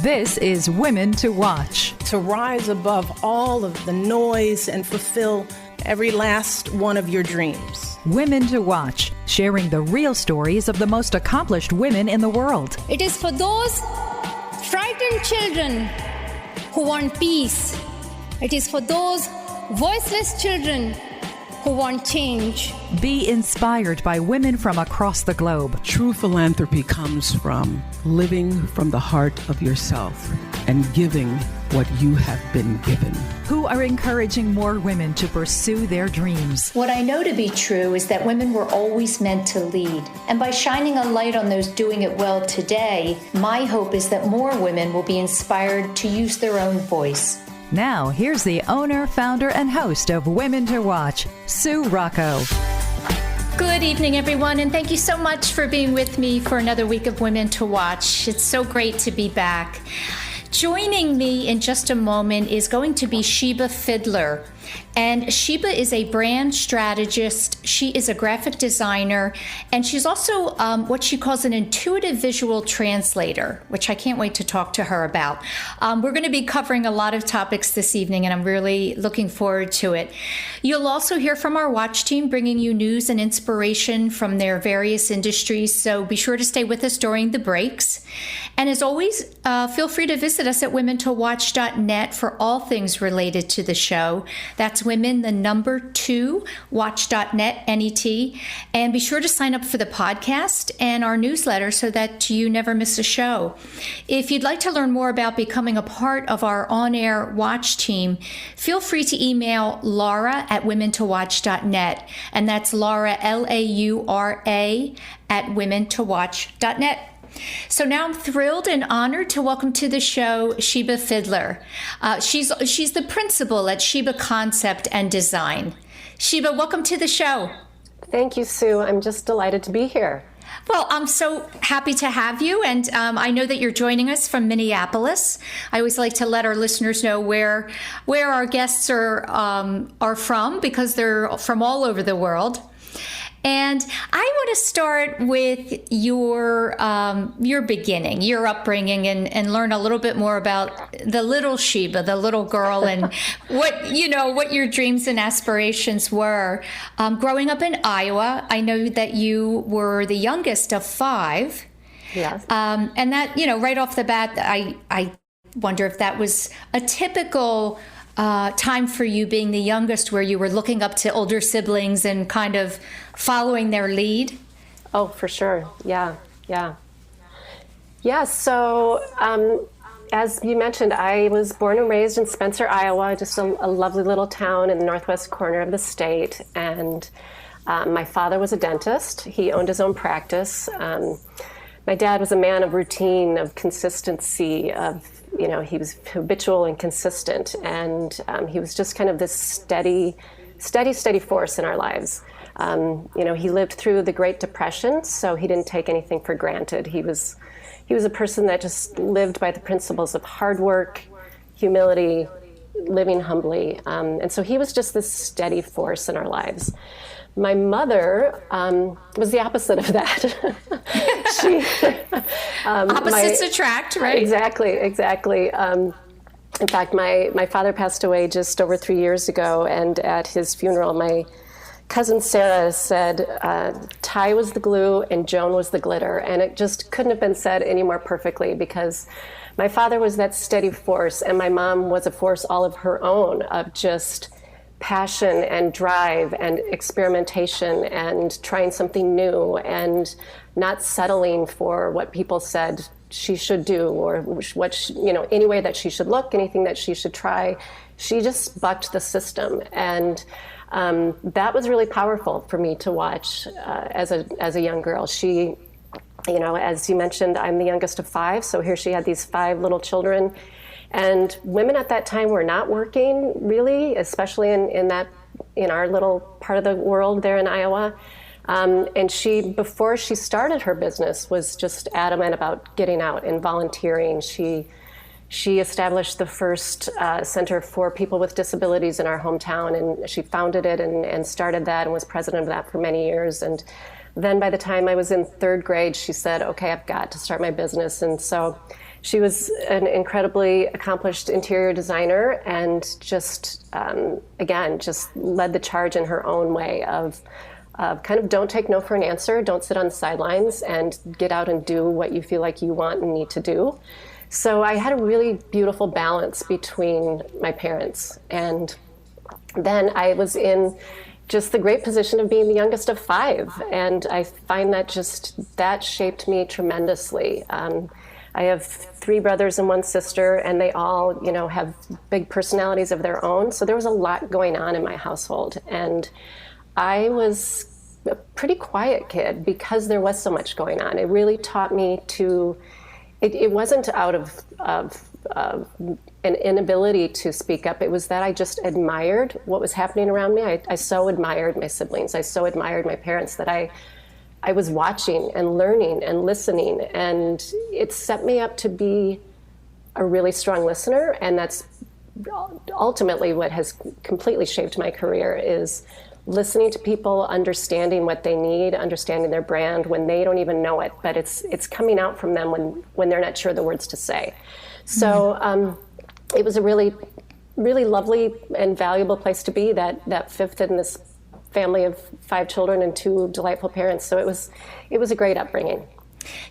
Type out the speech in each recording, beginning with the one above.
This is Women to Watch. To rise above all of the noise and fulfill every last one of your dreams. Women to Watch, sharing the real stories of the most accomplished women in the world. It is for those frightened children who want peace. It is for those voiceless children who want change. Be inspired by women from across the globe. True philanthropy comes from living from the heart of yourself and giving what you have been given. Who are encouraging more women to pursue their dreams. What I know to be true is that women were always meant to lead. And by shining a light on those doing it well today, my hope is that more women will be inspired to use their own voice. Now, here's the owner, founder, and host of Women to Watch, Sue Rocco. Good evening, everyone, and thank you so much for being with me for another week of Women to Watch. It's so great to be back. Joining me in just a moment is going to be Sheba Fideler. And Sheba is a brand strategist. She is a graphic designer, and she's also what she calls an intuitive visual translator, which I can't wait to talk to her about. We're going to be covering a lot of topics this evening, and I'm really looking forward to it. You'll also hear from our watch team, bringing you news and inspiration from their various industries, so be sure to stay with us during the breaks. And as always, feel free to visit us at womentowatch.net for all things related to the show. That's women, the number 2, watch.net, N-E-T. And be sure to sign up for the podcast and our newsletter so that you never miss a show. If you'd like to learn more about becoming a part of our on-air watch team, feel free to email Laura at womentowatch.net. And that's Laura, L-A-U-R-A, at womentowatch.net. So now I'm thrilled and honored to welcome to the show Sheba Fideler. She's the principal at Sheba Concept and Design. Sheba, welcome to the show. Thank you, Sue. I'm just delighted to be here. Well, I'm so happy to have you, and I know that you're joining us from Minneapolis. I always like to let our listeners know where our guests are from, because they're from all over the world. And I want to start with your beginning, your upbringing, and learn a little bit more about the little Sheba, the little girl, and what your dreams and aspirations were. Growing up in Iowa, I know that you were the youngest of 5. Yes. And that, right off the bat, I wonder if that was a typical time for you, being the youngest, where you were looking up to older siblings and kind of following their lead? Oh, for sure. Yeah. So as you mentioned, I was born and raised in Spencer, Iowa, just a lovely little town in the northwest corner of the state. And my father was a dentist. He owned his own practice. My dad was a man of routine, of consistency, he was habitual and consistent, and he was just kind of this steady force in our lives. He lived through the Great Depression, so he didn't take anything for granted. He was a person that just lived by the principles of hard work, humility, living humbly, and so he was just this steady force in our lives. My mother was the opposite of that. Opposites attract, right? Exactly. In fact, my father passed away just over 3 years ago, and at his funeral, my cousin Sarah said, Ty was the glue and Joan was the glitter. And it just couldn't have been said any more perfectly, because my father was that steady force, and my mom was a force all of her own, of just passion and drive and experimentation and trying something new and not settling for what people said she should do, or what any way that she should look, anything that she should try. She just bucked the system, and that was really powerful for me to watch as a young girl. She, as you mentioned, I'm the youngest of 5, so here she had these 5 little children. And women at that time were not working, really, especially in our little part of the world there in Iowa. And she, before she started her business, was just adamant about getting out and volunteering. She established the first center for people with disabilities in our hometown, and she founded it and started that and was president of that for many years. And then by the time I was in 3rd grade, she said, okay, I've got to start my business. And so she was an incredibly accomplished interior designer and just, again, just led the charge in her own way of kind of don't take no for an answer, don't sit on the sidelines, and get out and do what you feel like you want and need to do. So I had a really beautiful balance between my parents. And then I was in just the great position of being the youngest of 5. And I find that shaped me tremendously. I have 3 brothers and 1 sister, and they all, have big personalities of their own. So there was a lot going on in my household. And I was a pretty quiet kid because there was so much going on. It really taught me to, it wasn't out of an inability to speak up. It was that I just admired what was happening around me. I so admired my siblings. I so admired my parents that I was watching and learning and listening, and it set me up to be a really strong listener. And that's ultimately what has completely shaped my career, is listening to people, understanding what they need, understanding their brand when they don't even know it, but it's coming out from them when they're not sure the words to say. So it was a really, really lovely and valuable place to be, that 5th in this family of 5 children and 2 delightful parents. So it was a great upbringing.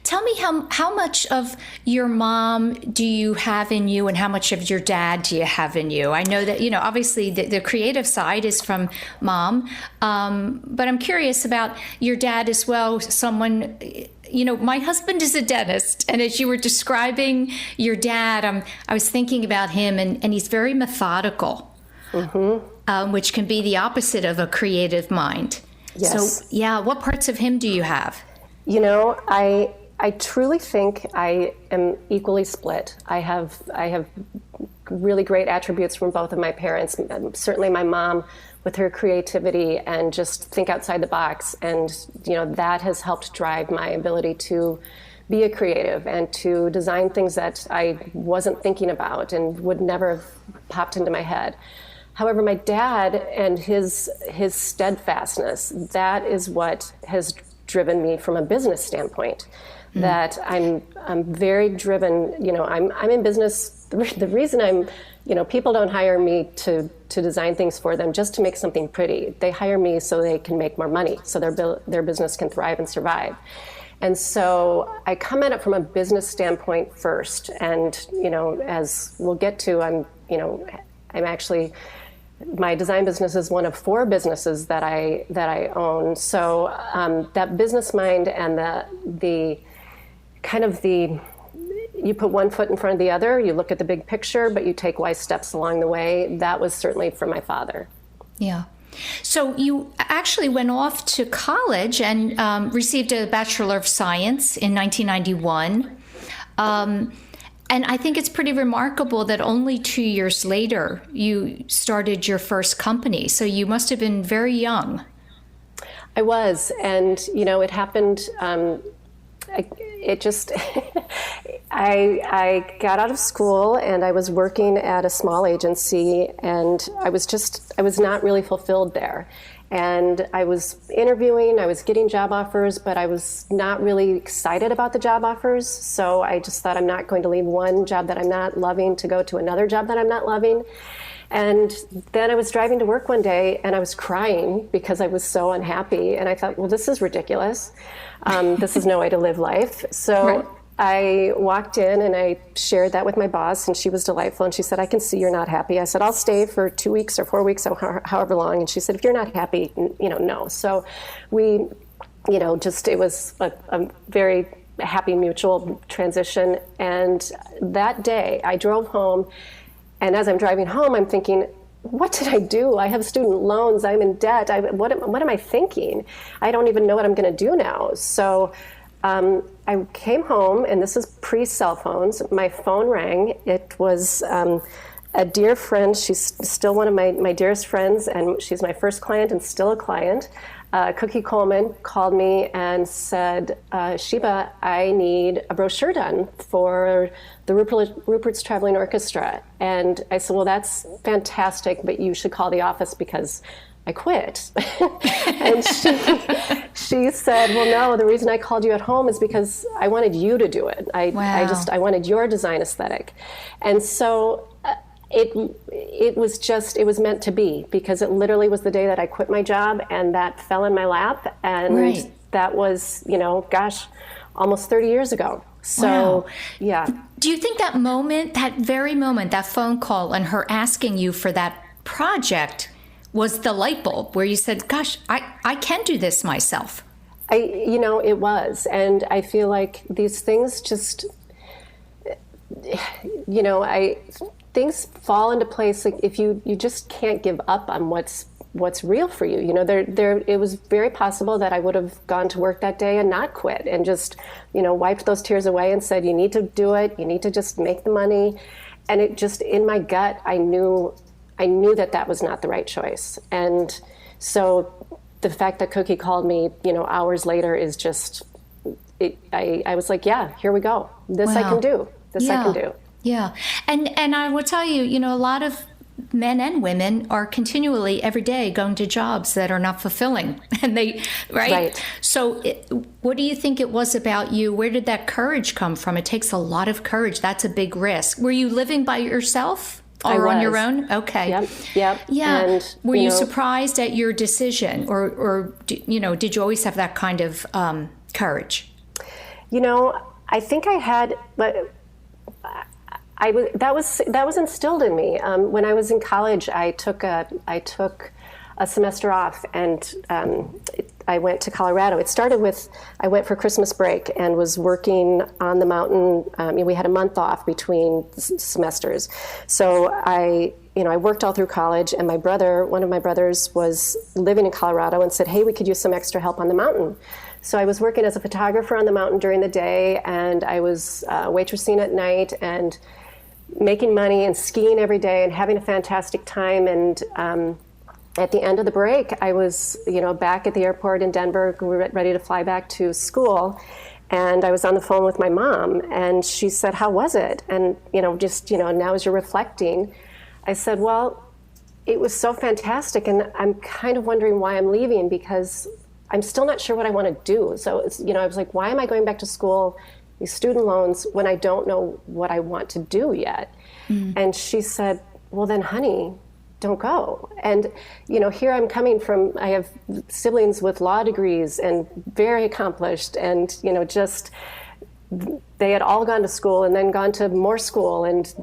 Tell me how much of your mom do you have in you, and how much of your dad do you have in you? I know that, obviously the creative side is from mom, but I'm curious about your dad as well. Someone, my husband is a dentist, and as you were describing your dad, I was thinking about him, and he's very methodical, which can be the opposite of a creative mind. Yes. So, yeah, what parts of him do you have? I truly think I am equally split. I have really great attributes from both of my parents. Certainly my mom with her creativity and just think outside the box. And, that has helped drive my ability to be a creative and to design things that I wasn't thinking about and would never have popped into my head. However, my dad and his steadfastness, that is what has driven me from a business standpoint. That I'm very driven. I'm in business. The reason people don't hire me to design things for them just to make something pretty. They hire me so they can make more money, so their business can thrive and survive. And so I come at it from a business standpoint first. And as we'll get to, I'm actually, my design business is one of 4 businesses that I own. So that business mind and the kind of you put one foot in front of the other, you look at the big picture, but you take wise steps along the way. That was certainly from my father. Yeah. So you actually went off to college and received a Bachelor of Science in 1991. And I think it's pretty remarkable that only 2 years later you started your first company. So you must have been very young. I was, and it happened. I got out of school and I was working at a small agency, and I was not really fulfilled there. And I was interviewing, I was getting job offers, but I was not really excited about the job offers. So I just thought, I'm not going to leave one job that I'm not loving to go to another job that I'm not loving. And then I was driving to work one day and I was crying because I was so unhappy. And I thought, well, this is ridiculous. This is no way to live life. So right. I walked in and I shared that with my boss, and she was delightful. And she said, I can see you're not happy. I said, I'll stay for 2 weeks or 4 weeks or however long. And she said, if you're not happy, no. So we, it was a very happy mutual transition. And that day I drove home, and as I'm driving home, I'm thinking, what did I do? I have student loans. I'm in debt. What am I thinking? I don't even know what I'm going to do now. So I came home, and this is pre-cell phones. My phone rang. It was a dear friend. She's still one of my dearest friends, and she's my first client and still a client. Cookie Coleman called me and said, Sheba, I need a brochure done for the Rupert's Traveling Orchestra. And I said, well, that's fantastic, but you should call the office because I quit. And she said, well, no, the reason I called you at home is because I wanted you to do it. I wanted your design aesthetic. And so it was meant to be, because it literally was the day that I quit my job, and that fell in my lap. And that was, almost 30 years ago. So, yeah. Do you think that moment, that very moment, that phone call and her asking you for that project was the light bulb where you said, gosh, I can do this myself? It was. And I feel like these things just, things fall into place. Like if you just can't give up on what's real for you. It was very possible that I would have gone to work that day and not quit and just, wiped those tears away and said, you need to do it. You need to just make the money. And it just, in my gut, I knew that was not the right choice. And so the fact that Cookie called me, hours later is just, I was like, yeah, here we go. This I can do. I can do. Yeah. And I will tell you, a lot of men and women are continually every day going to jobs that are not fulfilling, and right? So what do you think it was about you? Where did that courage come from? It takes a lot of courage. That's a big risk. Were you living by yourself or on your own? Okay. Yep. Yeah. And, were you surprised at your decision, or did you always have that kind of courage? I think I had, but that was instilled in me. When I was in college, I took a semester off, and I went to Colorado. It started with, I went for Christmas break and was working on the mountain. We had a month off between semesters. So I worked all through college, and one of my brothers was living in Colorado and said, hey, we could use some extra help on the mountain. So I was working as a photographer on the mountain during the day, and I was waitressing at night and making money and skiing every day and having a fantastic time. And at the end of the break, I was, back at the airport in Denver, ready to fly back to school. And I was on the phone with my mom, and she said, how was it? And, now as you're reflecting, I said, well, it was so fantastic. And I'm kind of wondering why I'm leaving, because I'm still not sure what I want to do. So, I was like, why am I going back to school, these student loans, when I don't know what I want to do yet? And she said, well, then, honey, don't go. And, here I'm coming from, I have siblings with law degrees and very accomplished, and, just, they had all gone to school and then gone to more school, and,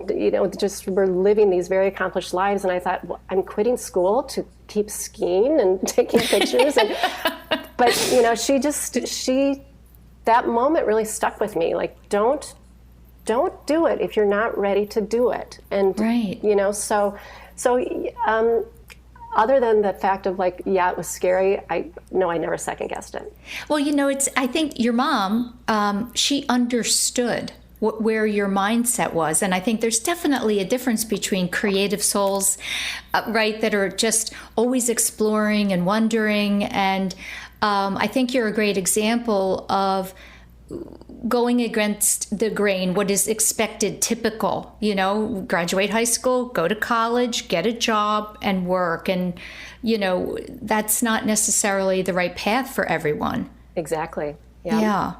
just were living these very accomplished lives. And I thought, well, I'm quitting school to keep skiing and taking pictures. But, that moment really stuck with me. Like, don't do it if you're not ready to do it. And, other than the fact of it was scary, I never second guessed it. Well, I think your mom, she understood where your mindset was. And I think there's definitely a difference between creative souls, right, that are just always exploring and wondering. And I think you're a great example of going against the grain, what is expected, typical, graduate high school, go to college, get a job and work. And, that's not necessarily the right path for everyone. Exactly. Yeah.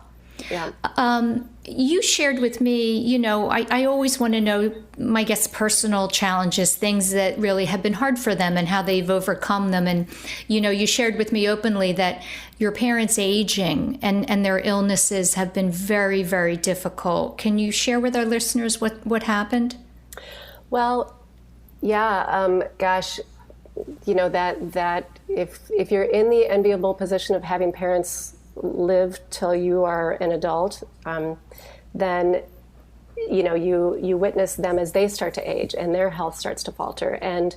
You shared with me, I always want to know my guests' personal challenges, things that really have been hard for them and how they've overcome them. And, you shared with me openly that your parents' aging and their illnesses have been very, very difficult. Can you share with our listeners what happened? Well, yeah, gosh, that if you're in the enviable position of having parents live till you are an adult, then you witness them as they start to age and their health starts to falter. And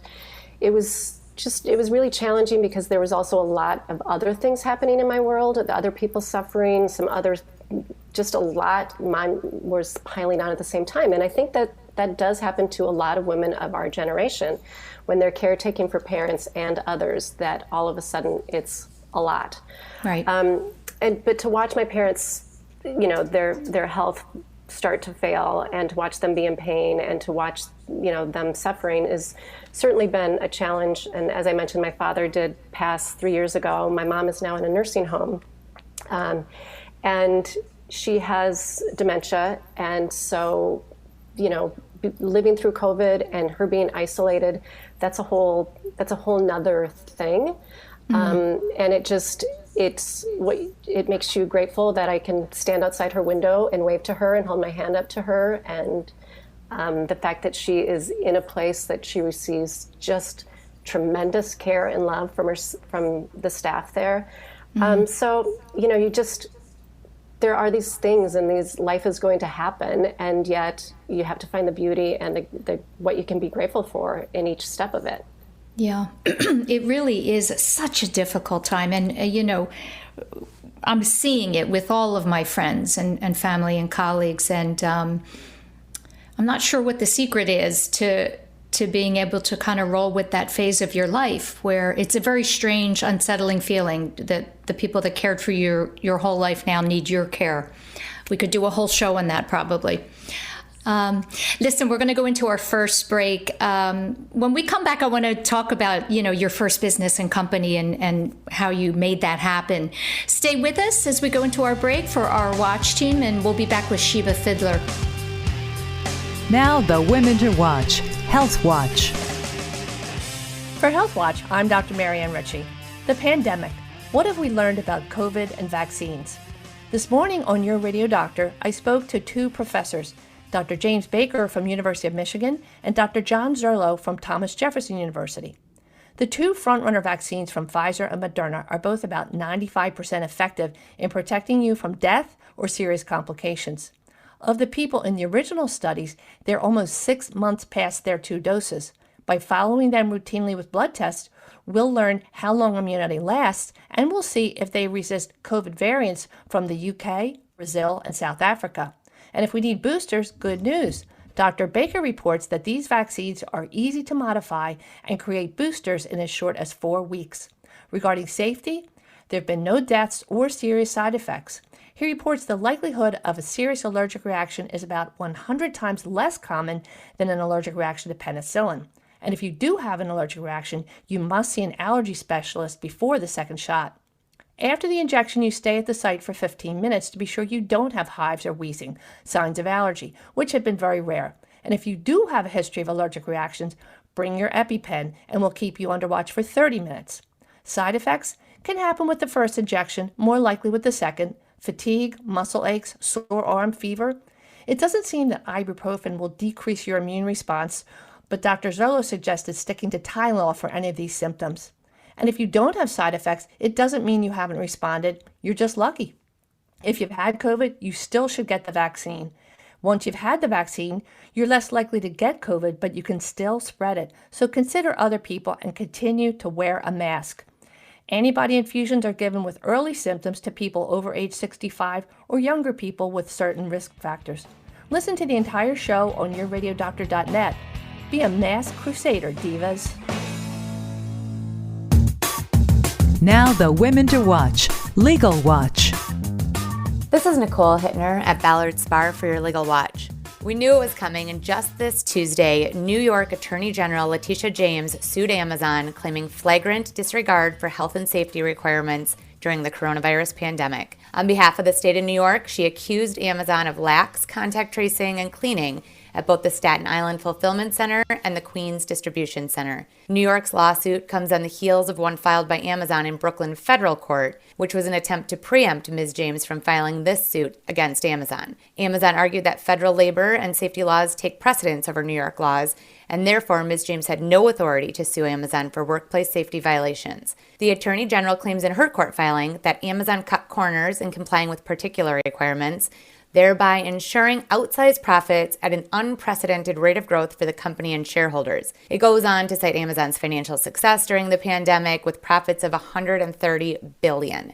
it was really challenging because there was also a lot of other things happening in my world, the other people suffering, just a lot was piling on at the same time. And I think that does happen to a lot of women of our generation when they're caretaking for parents and others, that all of a sudden it's a lot. Right. But to watch my parents, their health start to fail and to watch them be in pain and to watch, them suffering has certainly been a challenge. And as I mentioned, my father did pass 3 years ago. My mom is now in a nursing home. And she has dementia. And so, living through COVID and her being isolated, that's a whole nother thing. And it makes you grateful that I can stand outside her window and wave to her and hold my hand up to her. And the fact that she is in a place that she receives just tremendous care and love from the staff there. So, there are these things and life is going to happen, and yet you have to find the beauty and what you can be grateful for in each step of it. Yeah, it really is such a difficult time. And, I'm seeing it with all of my friends and family and colleagues. And I'm not sure what the secret is to being able to kind of roll with that phase of your life where it's a very strange, unsettling feeling that the people that cared for you your whole life now need your care. We could do a whole show on that probably. Listen, we're going to go into our first break. When we come back, I want to talk about, your first business and company and how you made that happen. Stay with us as we go into our break for our watch team, and we'll be back with Sheba Fideler. Now, the Women to Watch, Health Watch. For Health Watch, I'm Dr. Marianne Ritchie. The pandemic. What have we learned about COVID and vaccines? This morning on Your Radio Doctor, I spoke to two professors, Dr. James Baker from University of Michigan and Dr. John Zerlo from Thomas Jefferson University. The two frontrunner vaccines from Pfizer and Moderna are both about 95% effective in protecting you from death or serious complications. Of the people in the original studies, they're almost 6 months past their 2 doses. By following them routinely with blood tests, we'll learn how long immunity lasts, and we'll see if they resist COVID variants from the UK, Brazil, and South Africa. And if we need boosters, good news. Dr. Baker reports that these vaccines are easy to modify and create boosters in as short as 4 weeks. Regarding safety, there have been no deaths or serious side effects. He reports the likelihood of a serious allergic reaction is about 100 times less common than an allergic reaction to penicillin. And if you do have an allergic reaction, you must see an allergy specialist before the second shot. After the injection, you stay at the site for 15 minutes to be sure you don't have hives or wheezing, signs of allergy, which have been very rare. And if you do have a history of allergic reactions, bring your EpiPen and we'll keep you under watch for 30 minutes. Side effects can happen with the first injection, more likely with the second: fatigue, muscle aches, sore arm, fever. It doesn't seem that ibuprofen will decrease your immune response, but Dr. Zerlo suggested sticking to Tylenol for any of these symptoms. And if you don't have side effects, it doesn't mean you haven't responded. You're just lucky. If you've had COVID, you still should get the vaccine. Once you've had the vaccine, you're less likely to get COVID, but you can still spread it. So consider other people and continue to wear a mask. Antibody infusions are given with early symptoms to people over age 65 or younger people with certain risk factors. Listen to the entire show on yourradiodoctor.net. Be a mask crusader, divas. Now the Women to Watch, Legal Watch. This is Nicole Hittner at Ballard Spahr for your Legal Watch. We knew it was coming, and just this Tuesday, New York Attorney General Letitia James sued Amazon, claiming flagrant disregard for health and safety requirements during the coronavirus pandemic. On behalf of the state of New York, she accused Amazon of lax contact tracing and cleaning at both the Staten Island Fulfillment Center and the Queens Distribution Center. New York's lawsuit comes on the heels of one filed by Amazon in Brooklyn federal court, which was an attempt to preempt Ms. James from filing this suit against Amazon. Amazon argued that federal labor and safety laws take precedence over New York laws, and therefore Ms. James had no authority to sue Amazon for workplace safety violations. The Attorney General claims in her court filing that Amazon cut corners in complying with particular requirements, thereby ensuring outsized profits at an unprecedented rate of growth for the company and shareholders. It goes on to cite Amazon's financial success during the pandemic with profits of $130 billion.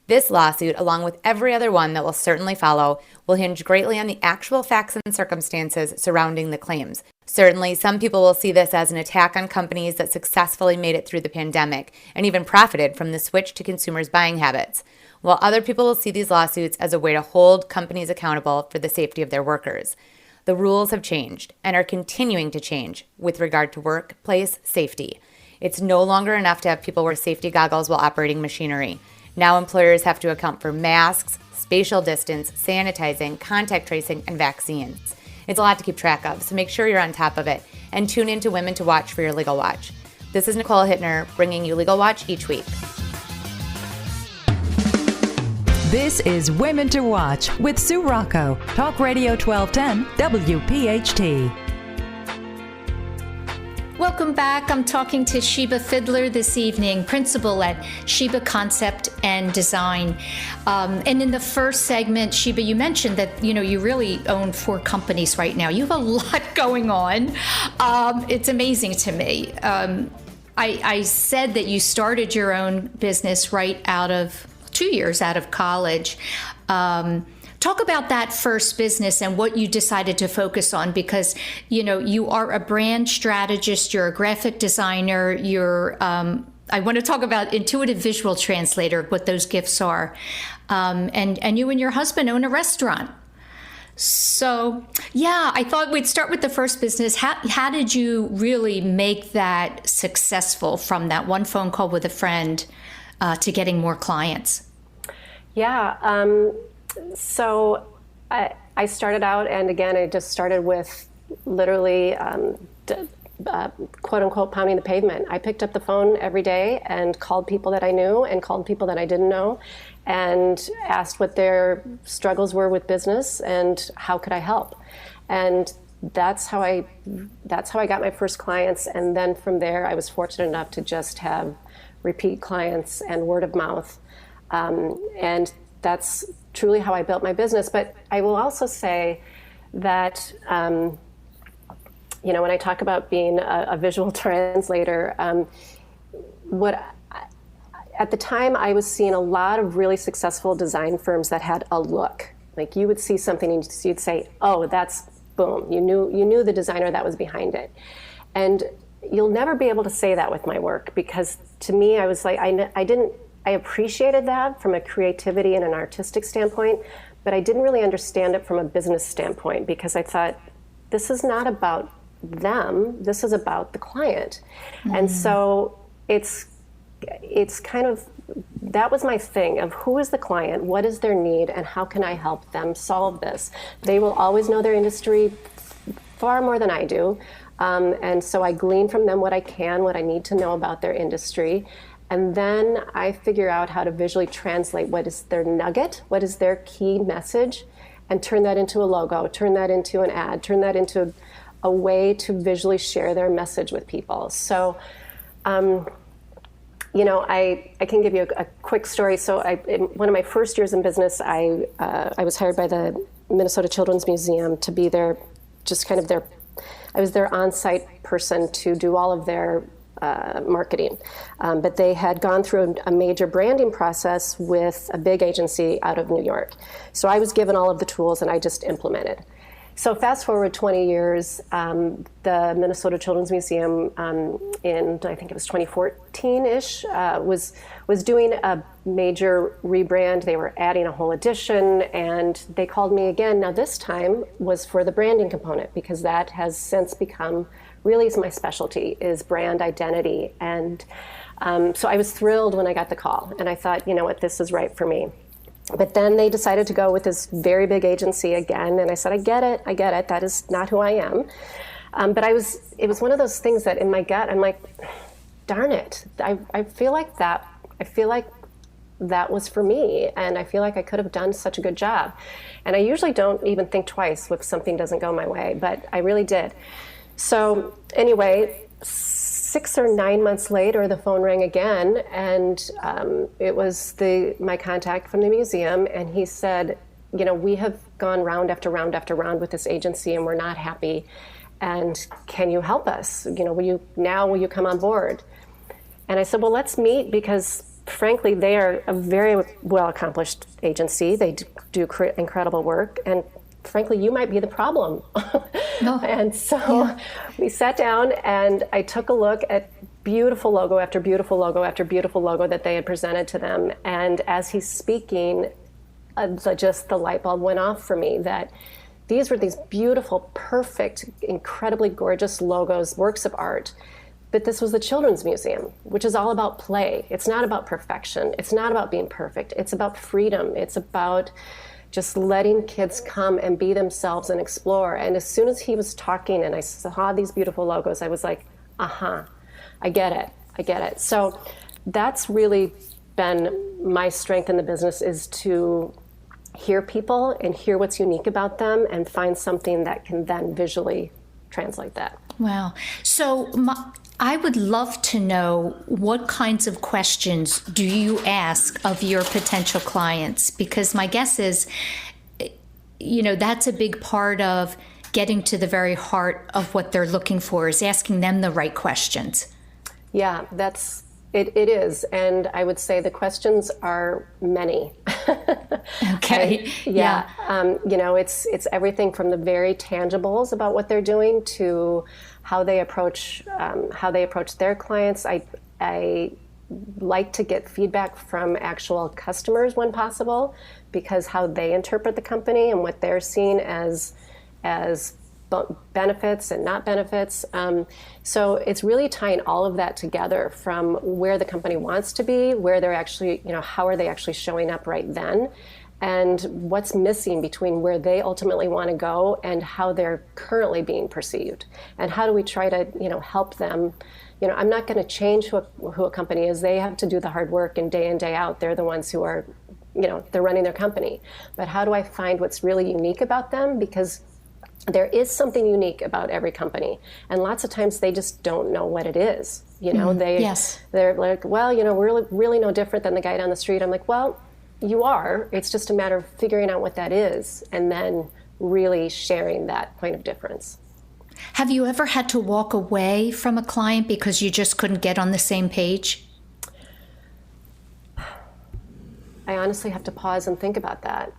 This lawsuit, along with every other one that will certainly follow, will hinge greatly on the actual facts and circumstances surrounding the claims. Certainly, some people will see this as an attack on companies that successfully made it through the pandemic and even profited from the switch to consumers' buying habits. while other people will see these lawsuits as a way to hold companies accountable for the safety of their workers. The rules have changed and are continuing to change with regard to workplace safety. It's no longer enough to have people wear safety goggles while operating machinery. Now employers have to account for masks, spatial distance, sanitizing, contact tracing, and vaccines. It's a lot to keep track of, so make sure you're on top of it and tune in to Women to Watch for your Legal Watch. This is Nicole Hittner bringing you Legal Watch each week. This is Women to Watch with Sue Rocco, Talk Radio 1210 WPHT. Welcome back. I'm talking to Sheba Fideler this evening, principal at Sheba Concept and Design. And in the first segment, Sheba, you mentioned that, you really own 4 companies right now. You have a lot going on. It's amazing to me. I said that you started your own business right out of 2 years out of college. Talk about that first business and what you decided to focus on, because, you are a brand strategist, you're a graphic designer, I want to talk about intuitive visual translator, what those gifts are. And you and your husband own a restaurant. So, yeah, I thought we'd start with the first business. How did you really make that successful from that one phone call with a friend to getting more clients? Yeah. So I started out, and again, I just started with literally, quote unquote, pounding the pavement. I picked up the phone every day and called people that I knew and called people that I didn't know and asked what their struggles were with business and how could I help. And that's how I got my first clients. And then from there, I was fortunate enough to just have repeat clients and word of mouth. And that's truly how I built my business. But I will also say that, when I talk about being a visual translator, at the time I was seeing a lot of really successful design firms that had a look. Like you would see something and you'd say, oh, that's boom. You knew the designer that was behind it. And you'll never be able to say that with my work, because to me, I was like, I appreciated that from a creativity and an artistic standpoint, but I didn't really understand it from a business standpoint, because I thought, this is not about them, this is about the client. Mm-hmm. And so it's kind of, that was my thing of who is the client, what is their need, and how can I help them solve this? They will always know their industry far more than I do. And so I glean from them what I need to know about their industry. And then I figure out how to visually translate what is their nugget, what is their key message, and turn that into a logo, turn that into an ad, turn that into a way to visually share their message with people. So, I can give you a quick story. So in one of my first years in business, I was hired by the Minnesota Children's Museum to be their, I was their on-site person to do all of their marketing. But they had gone through a major branding process with a big agency out of New York. So I was given all of the tools and I just implemented. So fast forward 20 years, the Minnesota Children's Museum in, I think it was 2014-ish, was doing a major rebrand. They were adding a whole edition, and they called me again. Now this time was for the branding component, because that has since become really is my specialty, is brand identity. And so I was thrilled when I got the call, and I thought, you know what, this is right for me. But then they decided to go with this very big agency again, and I said, I get it, that is not who I am. But it was one of those things that in my gut, I'm like, darn it, I feel like that was for me, and I feel like I could have done such a good job. And I usually don't even think twice if something doesn't go my way, but I really did. So anyway, 6 or 9 months later, the phone rang again, and it was my contact from the museum, and he said, we have gone round after round after round with this agency, and we're not happy, and can you help us? Will you come on board? And I said, well, let's meet, because frankly, they are a very well-accomplished agency. They do incredible work, and frankly, you might be the problem. No. And so we sat down, and I took a look at beautiful logo after beautiful logo after beautiful logo that they had presented to them. And as he's speaking, just the light bulb went off for me that these were these beautiful, perfect, incredibly gorgeous logos, works of art. But this was the Children's Museum, which is all about play. It's not about perfection. It's not about being perfect. It's about freedom. It's about just letting kids come and be themselves and explore. And as soon as he was talking and I saw these beautiful logos, I was like, I get it. So that's really been my strength in the business, is to hear people and hear what's unique about them and find something that can then visually translate that. Wow. So I would love to know, what kinds of questions do you ask of your potential clients? Because my guess is, that's a big part of getting to the very heart of what they're looking for, is asking them the right questions. Yeah, it is. And I would say the questions are many. Okay. It's everything from the very tangibles about what they're doing to how they approach their clients. I like to get feedback from actual customers when possible, because how they interpret the company and what they're seeing as benefits and not benefits. So it's really tying all of that together, from where the company wants to be, where they're actually, how are they actually showing up right then, and what's missing between where they ultimately want to go and how they're currently being perceived. And how do we try to, help them? I'm not going to change who a company is. They have to do the hard work, and day in, day out, they're the ones who are, they're running their company. But how do I find what's really unique about them? Because there is something unique about every company, and lots of times they just don't know what it is. They're like, well, we're really no different than the guy down the street. I'm like, well, you are. It's just a matter of figuring out what that is, and then really sharing that point of difference. Have you ever had to walk away from a client because you just couldn't get on the same page? I honestly have to pause and think about that.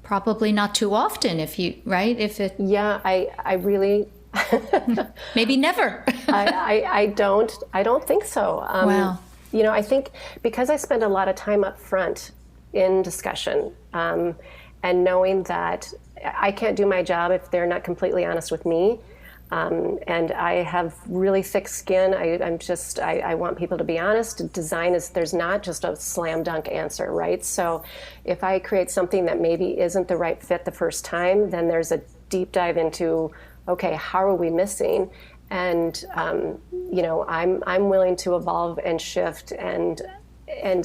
Probably not too often, Yeah, I really... Maybe never. I don't think so. Wow. I think because I spend a lot of time up front in discussion, and knowing that I can't do my job if they're not completely honest with me, and I have really thick skin. I want people to be honest. Design there's not just a slam dunk answer, right? So if I create something that maybe isn't the right fit the first time, then there's a deep dive into, okay, how are we missing? And I'm willing to evolve and shift, and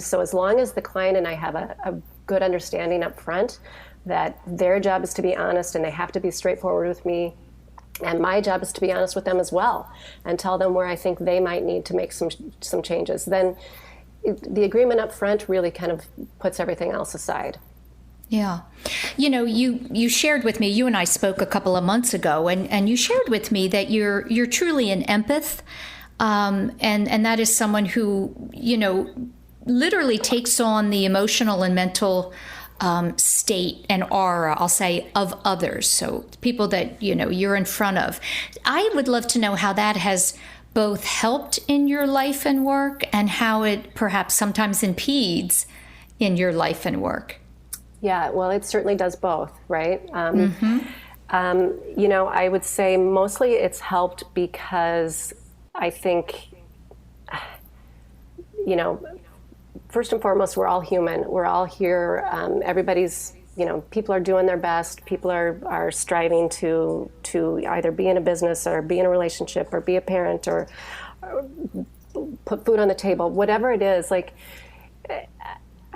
so as long as the client and I have a good understanding up front that their job is to be honest and they have to be straightforward with me, and my job is to be honest with them as well and tell them where I think they might need to make some changes, then the agreement up front really kind of puts everything else aside. Yeah. You shared with me, you and I spoke a couple of months ago, and you shared with me that you're truly an empath, and that is someone who, literally takes on the emotional and mental state and aura, I'll say, of others. So people that, you're in front of. I would love to know how that has both helped in your life and work, and how it perhaps sometimes impedes in your life and work. Yeah, well, it certainly does both, right? I would say mostly it's helped because I think, first and foremost, we're all human. We're all here. Everybody's, people are doing their best. People are striving to either be in a business or be in a relationship or be a parent or put food on the table, whatever it is. Like,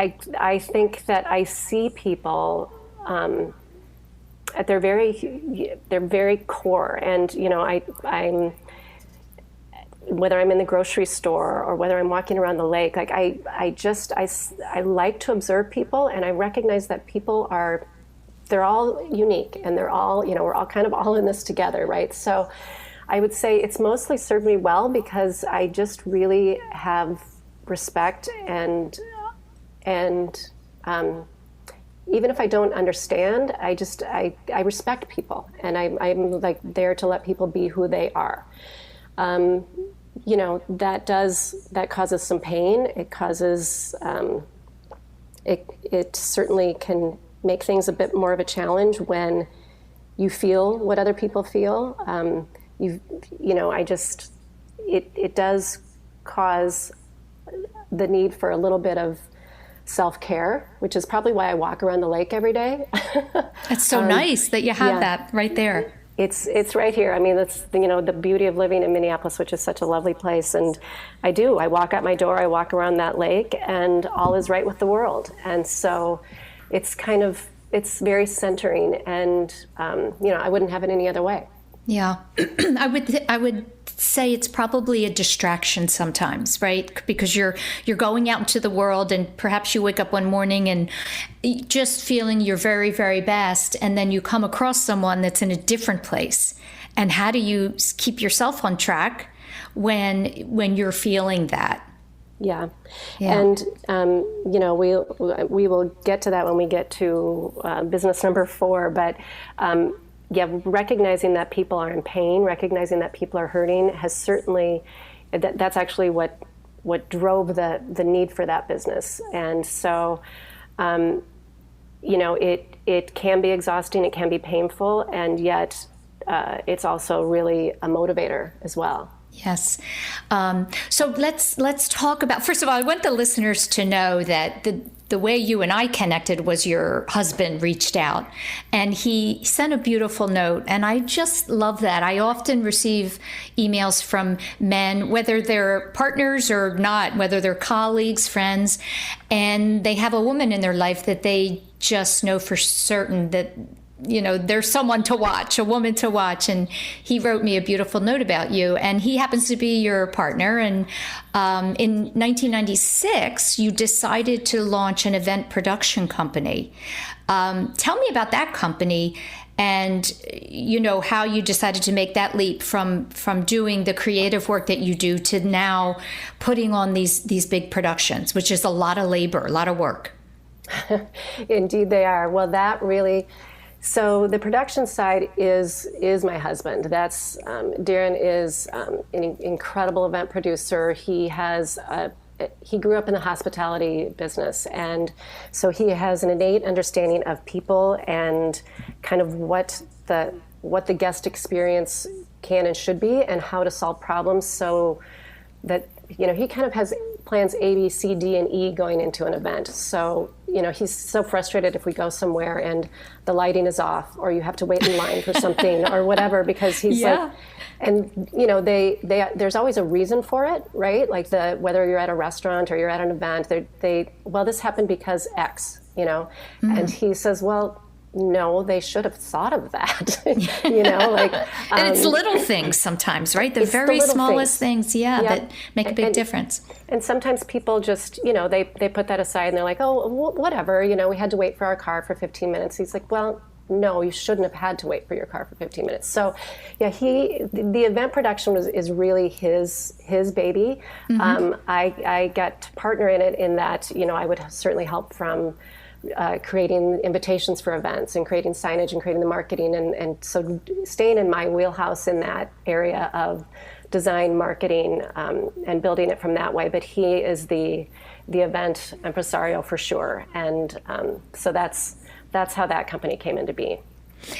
I think that I see people at their very core, and I'm whether I'm in the grocery store or whether I'm walking around the lake, like I like to observe people, and I recognize that they're all unique, and they're all, we're all kind of all in this together, right? So I would say it's mostly served me well because I just really have respect and even if I don't understand, I respect people, and I'm like there to let people be who they are. that causes some pain. It causes, it certainly can make things a bit more of a challenge when you feel what other people feel. It does cause the need for a little bit of self-care, which is probably why I walk around the lake every day. It's so nice that you have that right there. It's right here. I mean, that's the beauty of living in Minneapolis, which is such a lovely place. And I walk out my door, I walk around that lake, and all is right with the world. And so it's very centering, and I wouldn't have it any other way. Yeah, I would say it's probably a distraction sometimes, right? Because you're going out into the world, and perhaps you wake up one morning and just feeling your very, very best, and then you come across someone that's in a different place. And how do you keep yourself on track when you're feeling that? Yeah. And we will get to that when we get to business number 4, but recognizing that people are in pain, recognizing that people are hurting has certainly, that's actually what drove the need for that business. And so, it can be exhausting, it can be painful, and yet it's also really a motivator as well. Yes. So let's talk about, first of all, I want the listeners to know that the way you and I connected was your husband reached out and he sent a beautiful note. And I just love that. I often receive emails from men, whether they're partners or not, whether they're colleagues, friends, and they have a woman in their life that they just know for certain that there's someone to watch, a woman to watch. And he wrote me a beautiful note about you. And he happens to be your partner. And in 1996, you decided to launch an event production company. Tell me about that company and, how you decided to make that leap from doing the creative work that you do to now putting on these big productions, which is a lot of labor, a lot of work. Indeed they are. Well, so the production side is my husband. That's Darren is an incredible event producer. He grew up in the hospitality business, and so he has an innate understanding of people and kind of what the guest experience can and should be, and how to solve problems. So that he kind of has plans A, B, C, D, and E going into an event. So, he's so frustrated if we go somewhere and the lighting is off, or you have to wait in line for something or whatever, because he's like, and there's always a reason for it, right? Like whether you're at a restaurant or you're at an event, this happened because X, and he says, well, no, they should have thought of that, and it's little things sometimes, right? The very smallest things, that make a big difference. And sometimes people just, they put that aside and they're like, oh, whatever, we had to wait for our car for 15 minutes. He's like, well, no, you shouldn't have had to wait for your car for 15 minutes. So, the event production is really his baby. Mm-hmm. I got to partner in it in that, I would certainly help from creating invitations for events and creating signage and creating the marketing, and so staying in my wheelhouse in that area of design, marketing, and building it from that way. But he is the event impresario for sure, and so that's how that company came into being.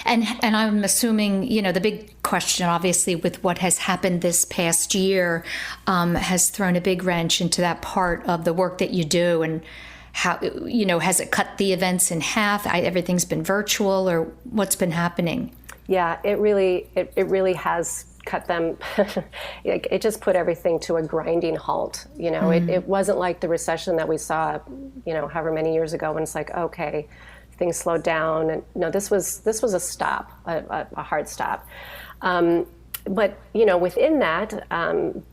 And I'm assuming, the big question, obviously, with what has happened this past year, has thrown a big wrench into that part of the work that you do. And how, has it cut the events in half? Everything's been virtual, or what's been happening? Yeah, it really has cut them. It just put everything to a grinding halt. It wasn't like the recession that we saw, however many years ago, when it's like, okay, things slowed down. And no, this was a stop, a hard stop. But within that,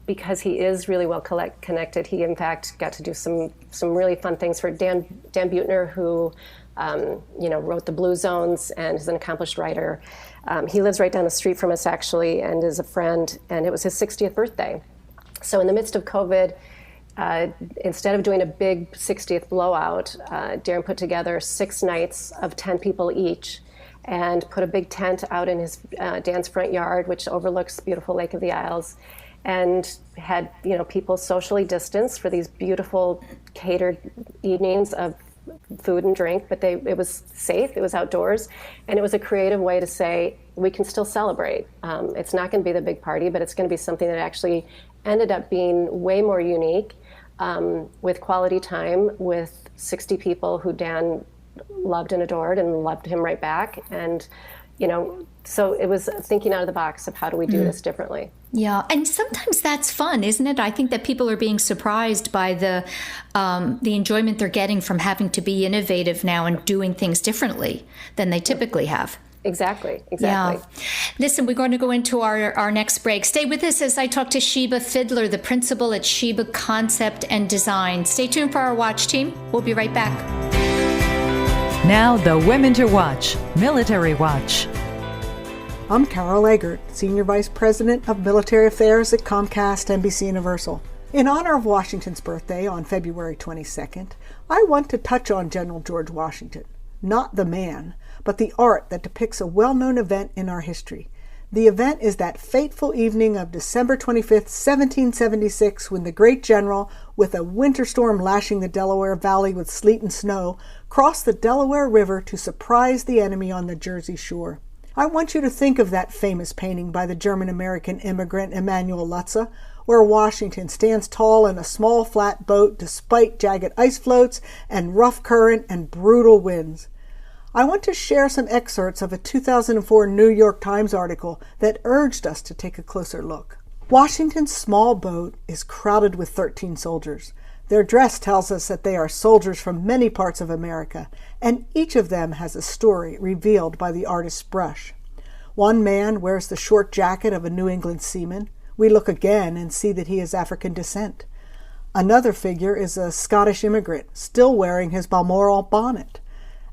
because he is really well connected, he in fact got to do some really fun things for Dan Buettner, who wrote the Blue Zones and is an accomplished writer. He lives right down the street from us actually, and is a friend. And it was his 60th birthday. So in the midst of COVID, instead of doing a big 60th blowout, Darren put together 6 nights of 10 people each, and put a big tent out in Dan's front yard, which overlooks beautiful Lake of the Isles, and had, people socially distanced for these beautiful catered evenings of food and drink, but it was safe, it was outdoors, and it was a creative way to say, we can still celebrate. It's not going to be the big party, but it's going to be something that actually ended up being way more unique, with quality time with 60 people who Dan loved and adored and loved him right back. And, so it was thinking out of the box of how do we do this differently. Yeah, and sometimes that's fun, isn't it? I think that people are being surprised by the enjoyment they're getting from having to be innovative now and doing things differently than they typically have. Exactly. Yeah. Listen, we're going to go into our next break. Stay with us as I talk to Sheba Fideler, the principal at Sheba Concept and Design. Stay tuned for our Watch Team. We'll be right back. Now, the Women to Watch, Military Watch. I'm Carol Eggert, Senior Vice President of Military Affairs at Comcast NBC Universal. In honor of Washington's birthday on February 22nd, I want to touch on General George Washington. Not the man, but the art that depicts a well-known event in our history. The event is that fateful evening of December 25th, 1776, when the great general, with a winter storm lashing the Delaware Valley with sleet and snow, crossed the Delaware River to surprise the enemy on the Jersey shore. I want you to think of that famous painting by the German-American immigrant Emanuel Lutze, where Washington stands tall in a small flat boat despite jagged ice floats and rough current and brutal winds. I want to share some excerpts of a 2004 New York Times article that urged us to take a closer look. Washington's small boat is crowded with 13 soldiers. Their dress tells us that they are soldiers from many parts of America, and each of them has a story revealed by the artist's brush. One man wears the short jacket of a New England seaman. We look again and see that he is African descent. Another figure is a Scottish immigrant, still wearing his Balmoral bonnet.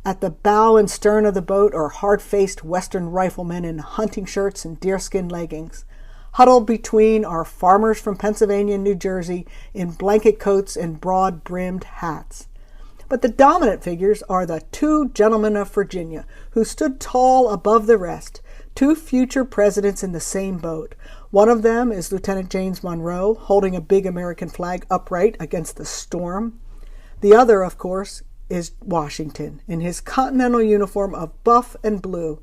At the bow and stern of the boat are hard-faced Western riflemen in hunting shirts and deerskin leggings. Huddled between are farmers from Pennsylvania and New Jersey in blanket coats and broad-brimmed hats. But the dominant figures are the two gentlemen of Virginia, who stood tall above the rest, two future presidents in the same boat. One of them is Lieutenant James Monroe, holding a big American flag upright against the storm. The other, of course, is Washington, in his continental uniform of buff and blue.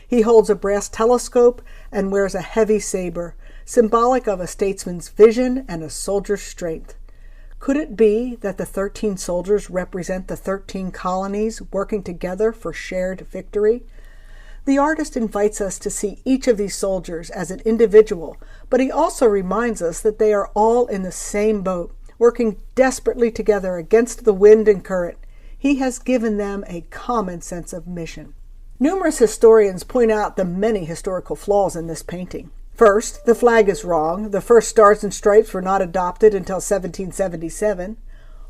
He holds a brass telescope and wears a heavy saber, symbolic of a statesman's vision and a soldier's strength. Could it be that the 13 soldiers represent the 13 colonies working together for shared victory? The artist invites us to see each of these soldiers as an individual, but he also reminds us that they are all in the same boat, working desperately together against the wind and current. He has given them a common sense of mission. Numerous historians point out the many historical flaws in this painting. First, the flag is wrong. The first stars and stripes were not adopted until 1777.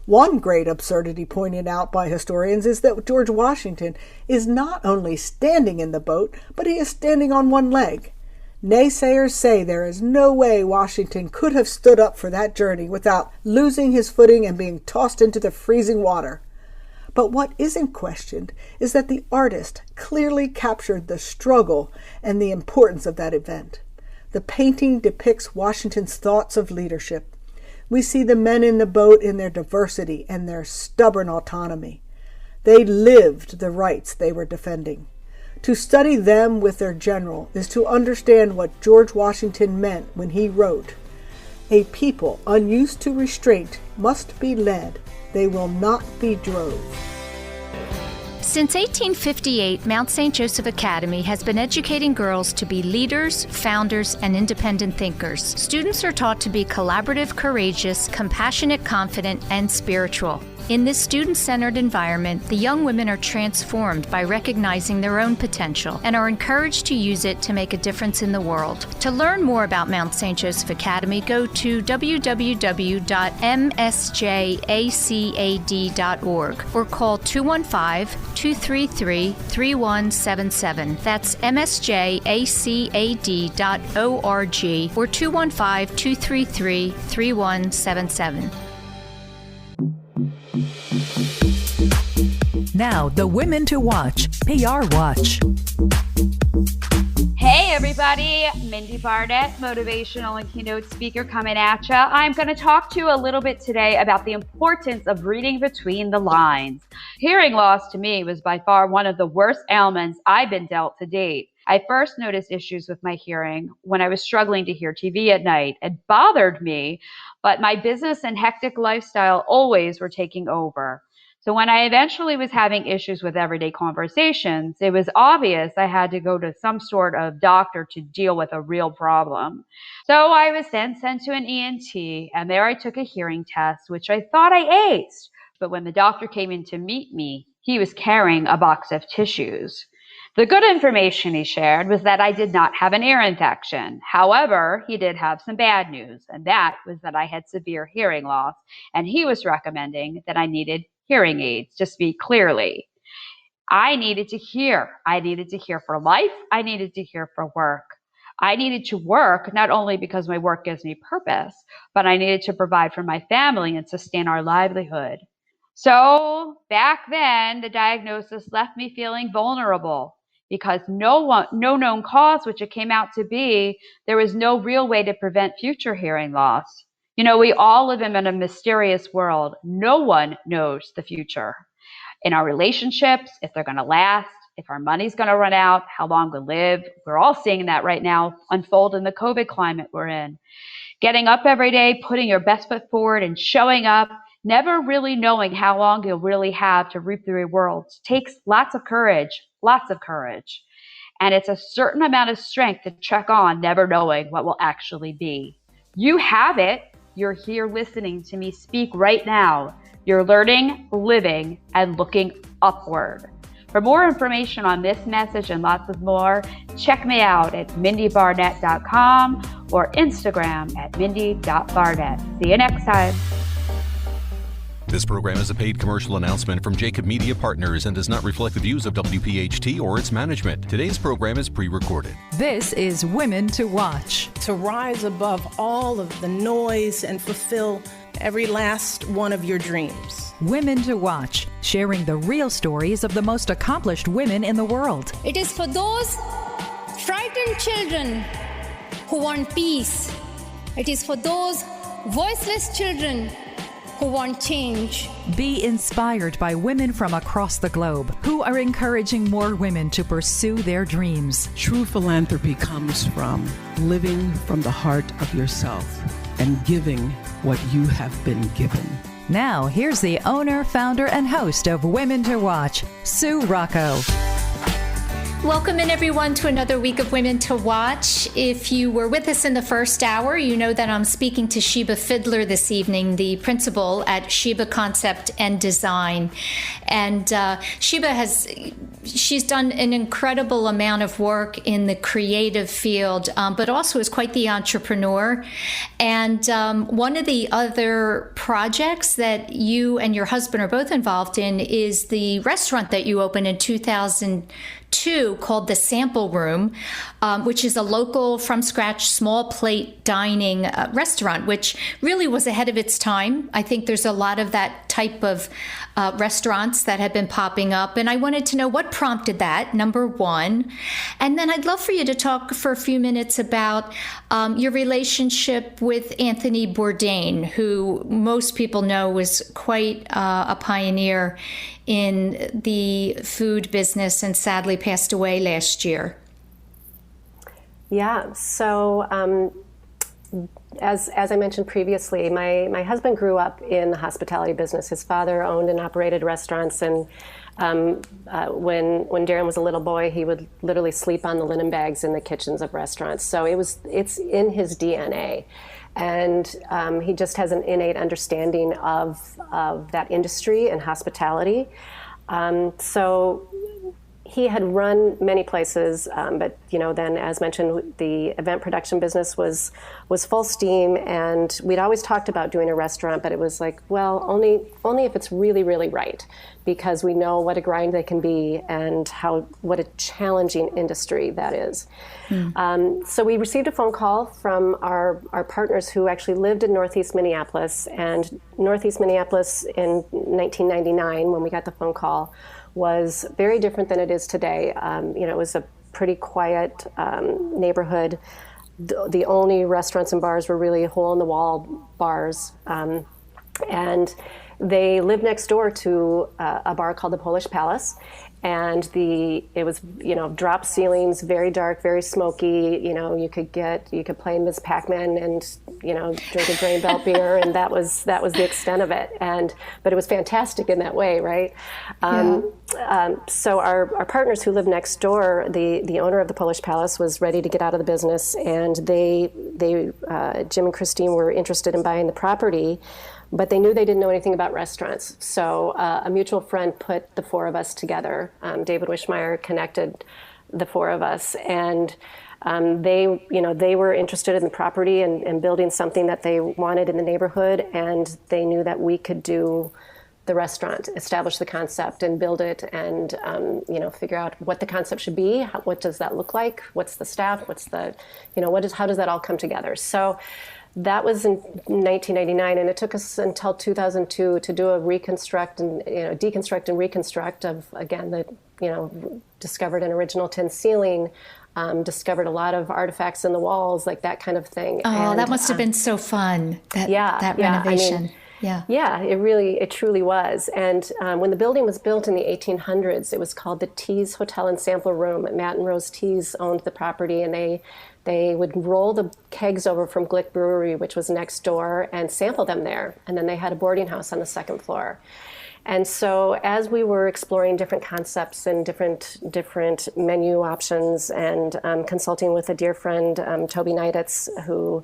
One great absurdity pointed out by historians is that George Washington is not only standing in the boat, but he is standing on one leg. Naysayers say there is no way Washington could have stood up for that journey without losing his footing and being tossed into the freezing water. But what isn't questioned is that the artist clearly captured the struggle and the importance of that event. The painting depicts Washington's thoughts of leadership. We see the men in the boat in their diversity and their stubborn autonomy. They lived the rights they were defending. To study them with their general is to understand what George Washington meant when he wrote, "A people unused to restraint must be led. They will not be drove." Since 1858, Mount St. Joseph Academy has been educating girls to be leaders, founders, and independent thinkers. Students are taught to be collaborative, courageous, compassionate, confident, and spiritual. In this student-centered environment, the young women are transformed by recognizing their own potential and are encouraged to use it to make a difference in the world. To learn more about Mount St. Joseph Academy, go to www.msjacad.org or call 215-233-3177. That's msjacad.org or 215-233-3177. Now, the Women to Watch, PR Watch. Hey everybody! everybody. Mindy Barnett, motivational and keynote speaker coming at you. I'm going to talk to you a little bit today about the importance of reading between the lines. Hearing loss to me was by far one of the worst ailments I've been dealt to date. I first noticed issues with my hearing when I was struggling to hear TV at night. It bothered me, but my business and hectic lifestyle always were taking over. So when I eventually was having issues with everyday conversations, it was obvious I had to go to some sort of doctor to deal with a real problem. So I was then sent to an ENT, and there I took a hearing test, which I thought I aced. But when the doctor came in to meet me, he was carrying a box of tissues. The good information he shared was that I did not have an ear infection. However, he did have some bad news, and that was that I had severe hearing loss, and he was recommending that I needed hearing aids to speak clearly. I needed to hear. I needed to hear for life. I needed to hear for work. I needed to work not only because my work gives me purpose, but I needed to provide for my family and sustain our livelihood. So back then, the diagnosis left me feeling vulnerable because no known cause, which it came out to be, there was no real way to prevent future hearing loss. You know, we all live in a mysterious world. No one knows the future. In our relationships, if they're going to last, if our money's going to run out, how long we'll live. We're all seeing that right now unfold in the COVID climate we're in. Getting up every day, putting your best foot forward and showing up, never really knowing how long you'll really have to reap the rewards, takes lots of courage. And it's a certain amount of strength to check on, never knowing what will actually be. You have it. You're here listening to me speak right now. You're learning, living, and looking upward. For more information on this message and lots of more, check me out at mindybarnett.com or Instagram at mindy.barnett. See you next time. This program is a paid commercial announcement from Jacob Media Partners and does not reflect the views of WPHT or its management. Today's program is pre-recorded. This is Women to Watch. To rise above all of the noise and fulfill every last one of your dreams. Women to Watch, sharing the real stories of the most accomplished women in the world. It is for those frightened children who want peace. It is for those voiceless children who want change. Be inspired by women from across the globe who are encouraging more women to pursue their dreams. True philanthropy comes from living from the heart of yourself and giving what you have been given. Now, here's the owner, founder, and host of Women to Watch, Sue Rocco. Welcome in, everyone, to another week of Women to Watch. If you were with us in the first hour, you know that I'm speaking to Sheba Fideler this evening, the principal at Sheba Concept Design. And she's done an incredible amount of work in the creative field, but also is quite the entrepreneur. And one of the other projects that you and your husband are both involved in is the restaurant that you opened in 2002 called The Sample Room, which is a local, from-scratch, small plate dining restaurant, which really was ahead of its time. I think there's a lot of that type of restaurants that have been popping up, and I wanted to know what prompted that, number one. And then I'd love for you to talk for a few minutes about your relationship with Anthony Bourdain, who most people know was quite a pioneer in the food business and sadly passed away last year. Yeah, so as I mentioned previously, my husband grew up in the hospitality business. His father owned and operated restaurants, and when Darren was a little boy, he would literally sleep on the linen bags in the kitchens of restaurants. So it's in his DNA. And he just has an innate understanding of that industry and hospitality. So he had run many places, but then, as mentioned, the event production business was full steam, and we'd always talked about doing a restaurant, but it was like, well, only if it's really, really right, because we know what a grind they can be and what a challenging industry that is. So we received a phone call from our partners who actually lived in Northeast Minneapolis, and Northeast Minneapolis in 1999, when we got the phone call, was very different than it is today. It was a pretty quiet neighborhood. The only restaurants and bars were really hole-in-the-wall bars. And they lived next door to a bar called the Polish Palace. And it was, drop ceilings, very dark, very smoky. You could play Ms. Pac-Man and, drink a Grain Belt beer, and that was the extent of it. But it was fantastic in that way, right? So our partners who lived next door, the owner of the Polish Palace was ready to get out of the business, and they Jim and Christine were interested in buying the property. But they knew they didn't know anything about restaurants. So a mutual friend put the four of us together. David Wishmeyer connected the four of us. And they were interested in the property and building something that they wanted in the neighborhood. And they knew that we could do the restaurant, establish the concept and build it and, figure out what the concept should be. What does that look like? What's the staff? How does that all come together? So that was in 1999, and it took us until 2002 to do a deconstruct and reconstruct of, again, discovered an original tin ceiling, discovered a lot of artifacts in the walls, like that kind of thing. Oh, that must have been so fun, that renovation. It truly was. And when the building was built in the 1800s, it was called the Tees Hotel and Sampler Room. Matt and Rose Tees owned the property, and they would roll the kegs over from Glick Brewery, which was next door, and sample them there. And then they had a boarding house on the second floor. And so as we were exploring different concepts and different menu options and consulting with a dear friend, Toby Neiditz, who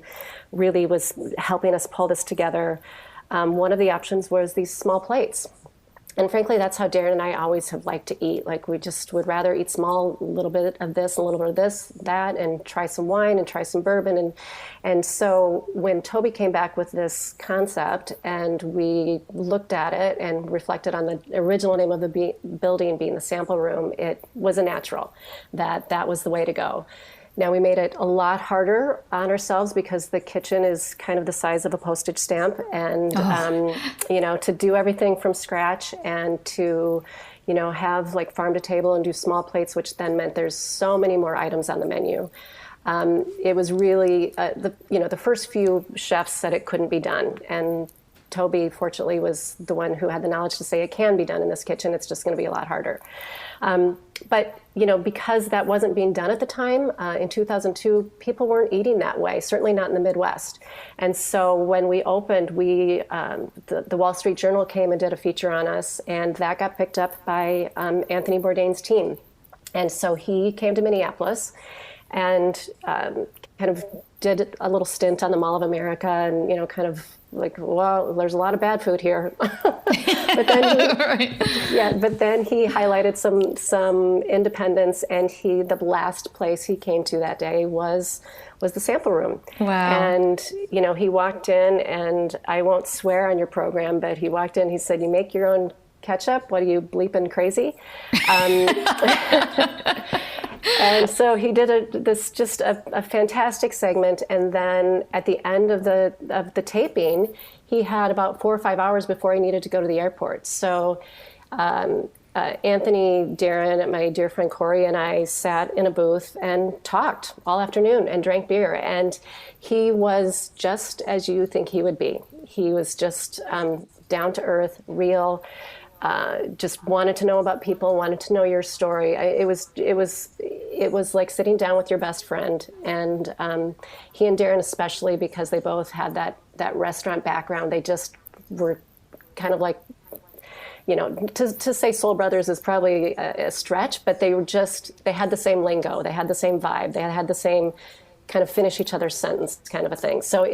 really was helping us pull this together, one of the options was these small plates. And frankly, that's how Darren and I always have liked to eat. Like, we just would rather eat small, a little bit of this, a little bit of this, that, and try some wine and try some bourbon. And so when Toby came back with this concept and we looked at it and reflected on the original name of the building being the Sample Room, it was a natural that was the way to go. Now, we made it a lot harder on ourselves because the kitchen is kind of the size of a postage stamp, and to do everything from scratch and to have like farm to table and do small plates, which then meant there's so many more items on the menu. It was really the first few chefs said it couldn't be done, and Toby, fortunately, was the one who had the knowledge to say it can be done in this kitchen. It's just going to be a lot harder. But because that wasn't being done at the time, in 2002, people weren't eating that way, certainly not in the Midwest. And so when we opened, the Wall Street Journal came and did a feature on us, and that got picked up by Anthony Bourdain's team. And so he came to Minneapolis and kind of did a little stint on the Mall of America and, kind of like, well, there's a lot of bad food here. but then he highlighted some independence, and the last place he came to that day was the Sample Room. Wow. And, he walked in, and I won't swear on your program, but he walked in, he said, "You make your own ketchup? What are you, bleeping crazy?" And so he did a fantastic segment, and then at the end of the taping, he had about 4 or 5 hours before he needed to go to the airport. So Anthony, Darren, my dear friend Corey, and I sat in a booth and talked all afternoon and drank beer. And he was just as you think he would be. He was just down to earth, real. Just wanted to know about people, wanted to know your story. It was like sitting down with your best friend. And he and Darren especially, because they both had that restaurant background, they just were kind of like, to say soul brothers is probably a stretch, but they had the same lingo, they had the same vibe, they had the same kind of finish each other's sentence kind of a thing. So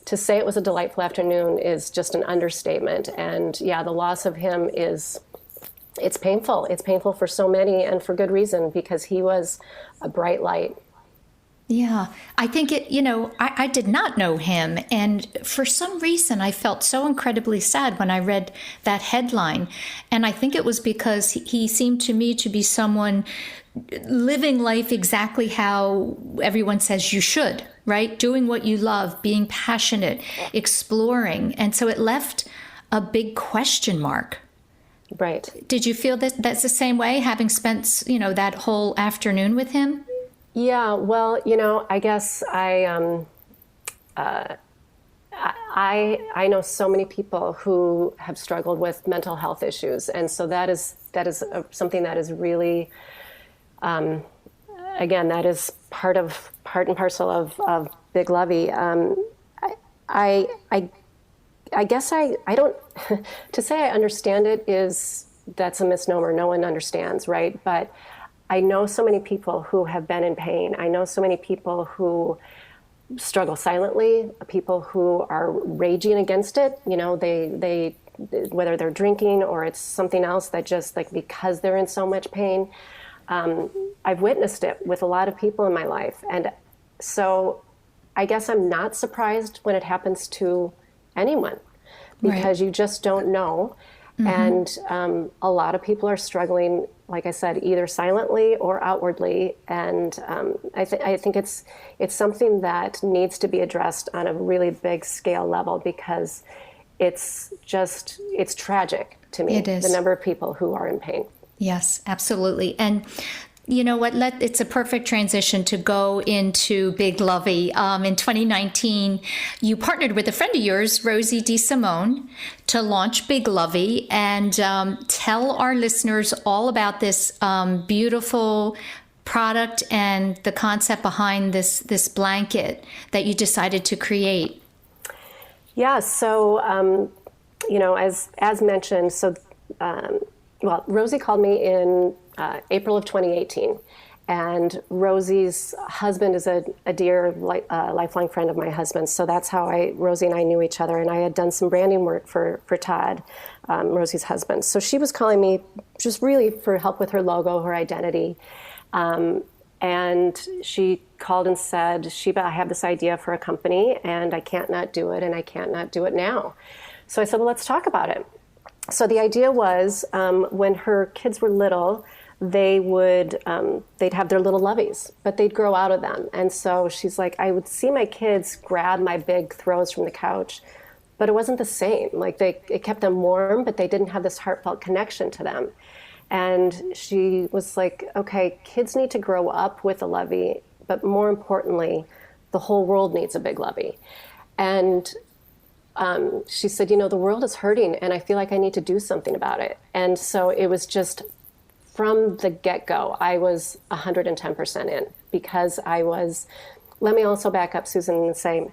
to say it was a delightful afternoon is just an understatement. And the loss of him it's painful. It's painful for so many, and for good reason, because he was a bright light. Yeah, I think I did not know him. And for some reason, I felt so incredibly sad when I read that headline. And I think it was because he seemed to me to be someone living life exactly how everyone says you should, right? Doing what you love, being passionate, exploring. And so it left a big question mark. Right. Did you feel that that's the same way, having spent, that whole afternoon with him? Yeah, well, I guess I know so many people who have struggled with mental health issues, and so that is something that is really, again, that is part and parcel of Big Lovey. I guess I don't, to say I understand it that's a misnomer. No one understands, right? But I know so many people who have been in pain. I know so many people who struggle silently, people who are raging against it. They whether they're drinking or it's something else that just because they're in so much pain. I've witnessed it with a lot of people in my life. And so I guess I'm not surprised when it happens to anyone, because you just don't know. And a lot of people are struggling, like I said, either silently or outwardly. And I think it's something that needs to be addressed on a really big scale level, because it's tragic to me, the number of people who are in pain. Yes, absolutely. And you know what? It's a perfect transition to go into Big Lovey. In 2019, you partnered with a friend of yours, Rosie DeSimone, to launch Big Lovey, and tell our listeners all about this beautiful product and the concept behind this blanket that you decided to create. Yeah. So, as mentioned, Rosie called me in April of 2018, and Rosie's husband is a dear lifelong friend of my husband's. So that's how Rosie and I knew each other, and I had done some branding work for Todd, Rosie's husband. So she was calling me just really for help with her logo, her identity. And she called and said, Sheba, I have this idea for a company, and I can't not do it, and I can't not do it now. So I said, well, let's talk about it. So the idea was, when her kids were little, they'd have their little loveys, but they'd grow out of them. And so she's like, I would see my kids grab my big throws from the couch, but it wasn't the same. It kept them warm, but they didn't have this heartfelt connection to them. And she was like, okay, kids need to grow up with a lovey, but more importantly, the whole world needs a Big Lovey. And she said, the world is hurting, and I feel like I need to do something about it. And so it was just, from the get-go, I was 110% in, because let me also back up, Susan, and say,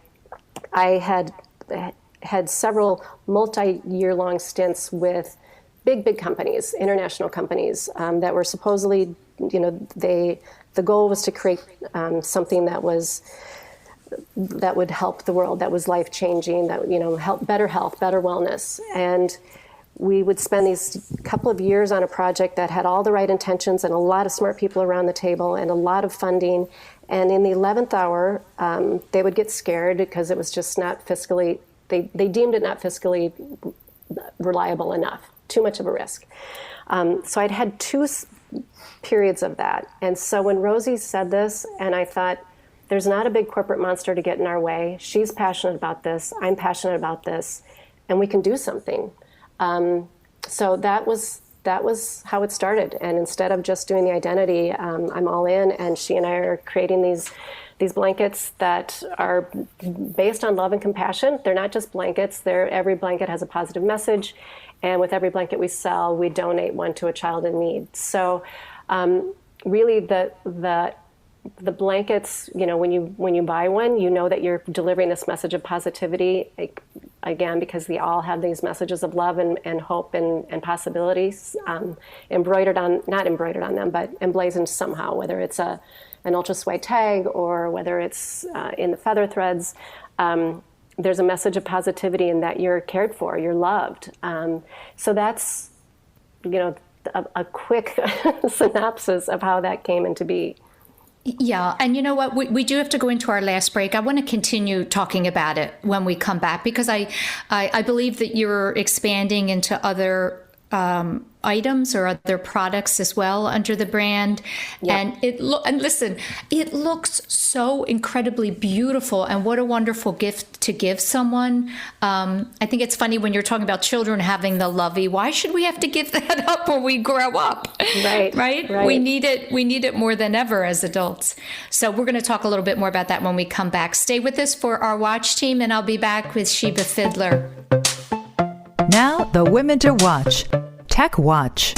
I had several multi-year-long stints with big companies, international companies, that were supposedly, the goal was to create something that would help the world, that was life-changing, that help better health, better wellness. And we would spend these couple of years on a project that had all the right intentions and a lot of smart people around the table and a lot of funding. And in the 11th hour, they would get scared because it was just not fiscally, they deemed it not fiscally reliable enough, too much of a risk. So I'd had two periods of that. And so when Rosie said this, and I thought, there's not a big corporate monster to get in our way. She's passionate about this. I'm passionate about this, and we can do something. So that was how it started. And instead of just doing the identity, I'm all in, and she and I are creating these blankets that are based on love and compassion. They're not just blankets. Every blanket has a positive message, and with every blanket we sell, we donate one to a child in need. So really the blankets, when you buy one, you know that you're delivering this message of positivity, again, because we all have these messages of love and hope and possibilities not embroidered on them, but emblazoned somehow, whether it's an ultra suede tag or whether it's in the feather threads. There's a message of positivity in that you're cared for, you're loved. So that's, a quick synopsis of how that came into being. Yeah. And you know what? We do have to go into our last break. I want to continue talking about it when we come back, because I believe that you're expanding into other items or other products as well under the brand. Yep. And listen, it looks so incredibly beautiful, and what a wonderful gift to give someone. I think it's funny when you're talking about children having the lovey. Why should we have to give that up when we grow up? Right. We need it more than ever as adults. So we're going to talk a little bit more about that when we come back. Stay with us for our watch team, and I'll be back with Sheba Fideler. Now, the women to watch. Tech Watch.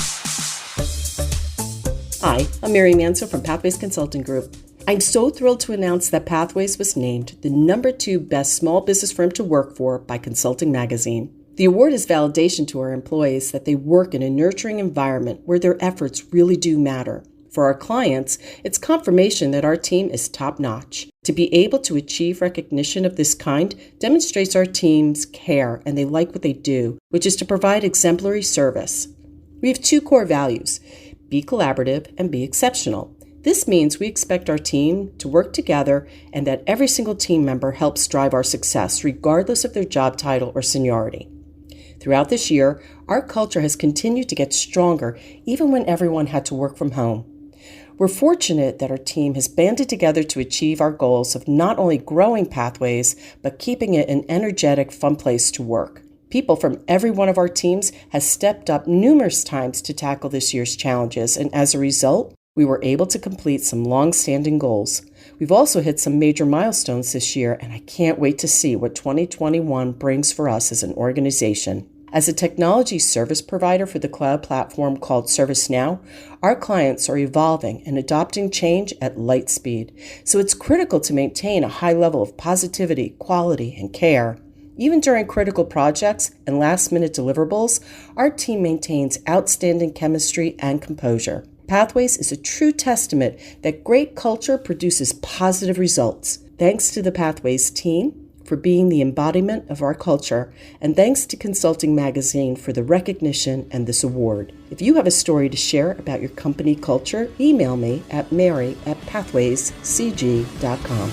Hi, I'm Mary Manso from Pathways Consulting Group. I'm so thrilled to announce that Pathways was named the #2 best small business firm to work for by Consulting Magazine. The award is validation to our employees that they work in a nurturing environment where their efforts really do matter. For our clients, it's confirmation that our team is top-notch. To be able to achieve recognition of this kind demonstrates our teams care and they like what they do, which is to provide exemplary service. We have 2 core values: be collaborative and be exceptional. This means we expect our team to work together and that every single team member helps drive our success, regardless of their job title or seniority. Throughout this year, our culture has continued to get stronger, even when everyone had to work from home. We're fortunate that our team has banded together to achieve our goals of not only growing Pathways, but keeping it an energetic, fun place to work. People from every one of our teams has stepped up numerous times to tackle this year's challenges, and as a result, we were able to complete some long-standing goals. We've also hit some major milestones this year, and I can't wait to see what 2021 brings for us as an organization. As a technology service provider for the cloud platform called ServiceNow, our clients are evolving and adopting change at light speed. So it's critical to maintain a high level of positivity, quality, and care. Even during critical projects and last-minute deliverables, our team maintains outstanding chemistry and composure. Pathways is a true testament that great culture produces positive results. Thanks to the Pathways team for being the embodiment of our culture, and thanks to Consulting Magazine for the recognition and this award. If you have a story to share about your company culture, email me at mary@pathwayscg.com.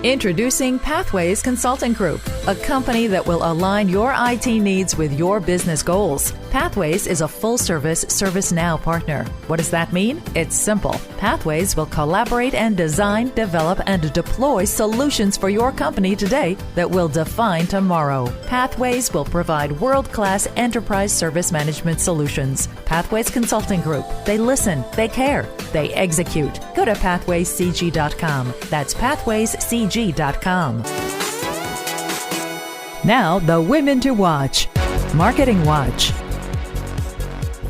Introducing Pathways Consulting Group, a company that will align your IT needs with your business goals. Pathways is a full-service ServiceNow partner. What does that mean? It's simple. Pathways will collaborate and design, develop, and deploy solutions for your company today that will define tomorrow. Pathways will provide world-class enterprise service management solutions. Pathways Consulting Group. They listen, they care, they execute. Go to pathwayscg.com. That's pathwayscg.com. Now, the women to watch. Marketing Watch.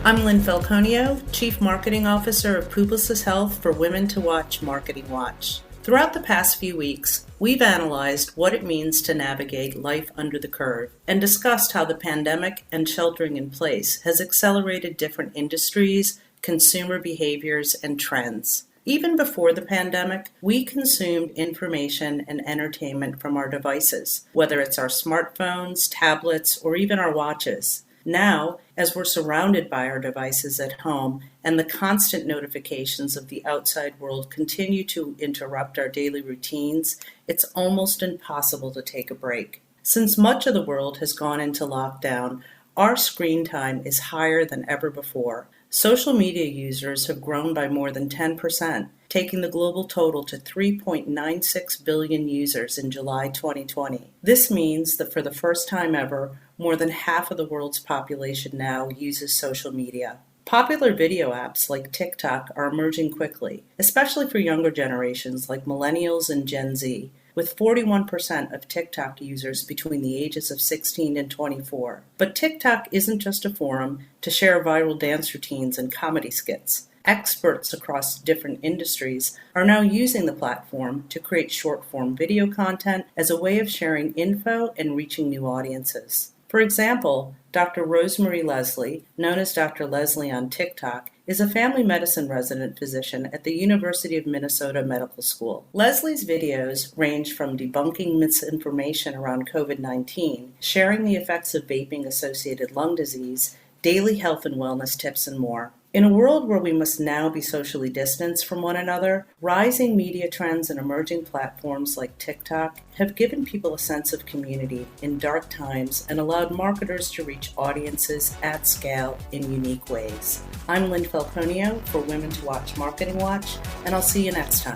I'm Lynn Falconio, Chief Marketing Officer of Publicis Health for Women to Watch Marketing Watch. Throughout the past few weeks, we've analyzed what it means to navigate life under the curve and discussed how the pandemic and sheltering in place has accelerated different industries, consumer behaviors, and trends. Even before the pandemic, we consumed information and entertainment from our devices, whether it's our smartphones, tablets, or even our watches. Now, as we're surrounded by our devices at home and the constant notifications of the outside world continue to interrupt our daily routines, it's almost impossible to take a break. Since much of the world has gone into lockdown, our screen time is higher than ever before. Social media users have grown by more than 10%, taking the global total to 3.96 billion users in July 2020. This means that for the first time ever, more than half of the world's population now uses social media. Popular video apps like TikTok are emerging quickly, especially for younger generations like millennials and Gen Z, with 41% of TikTok users between the ages of 16 and 24. But TikTok isn't just a forum to share viral dance routines and comedy skits. Experts across different industries are now using the platform to create short-form video content as a way of sharing info and reaching new audiences. For example, Dr. Rosemary Leslie, known as Dr. Leslie on TikTok, is a family medicine resident physician at the University of Minnesota Medical School. Leslie's videos range from debunking misinformation around COVID-19, sharing the effects of vaping-associated lung disease, daily health and wellness tips, and more. In a world where we must now be socially distanced from one another, rising media trends and emerging platforms like TikTok have given people a sense of community in dark times and allowed marketers to reach audiences at scale in unique ways. I'm Lynn Falconio for Women to Watch Marketing Watch, and I'll see you next time.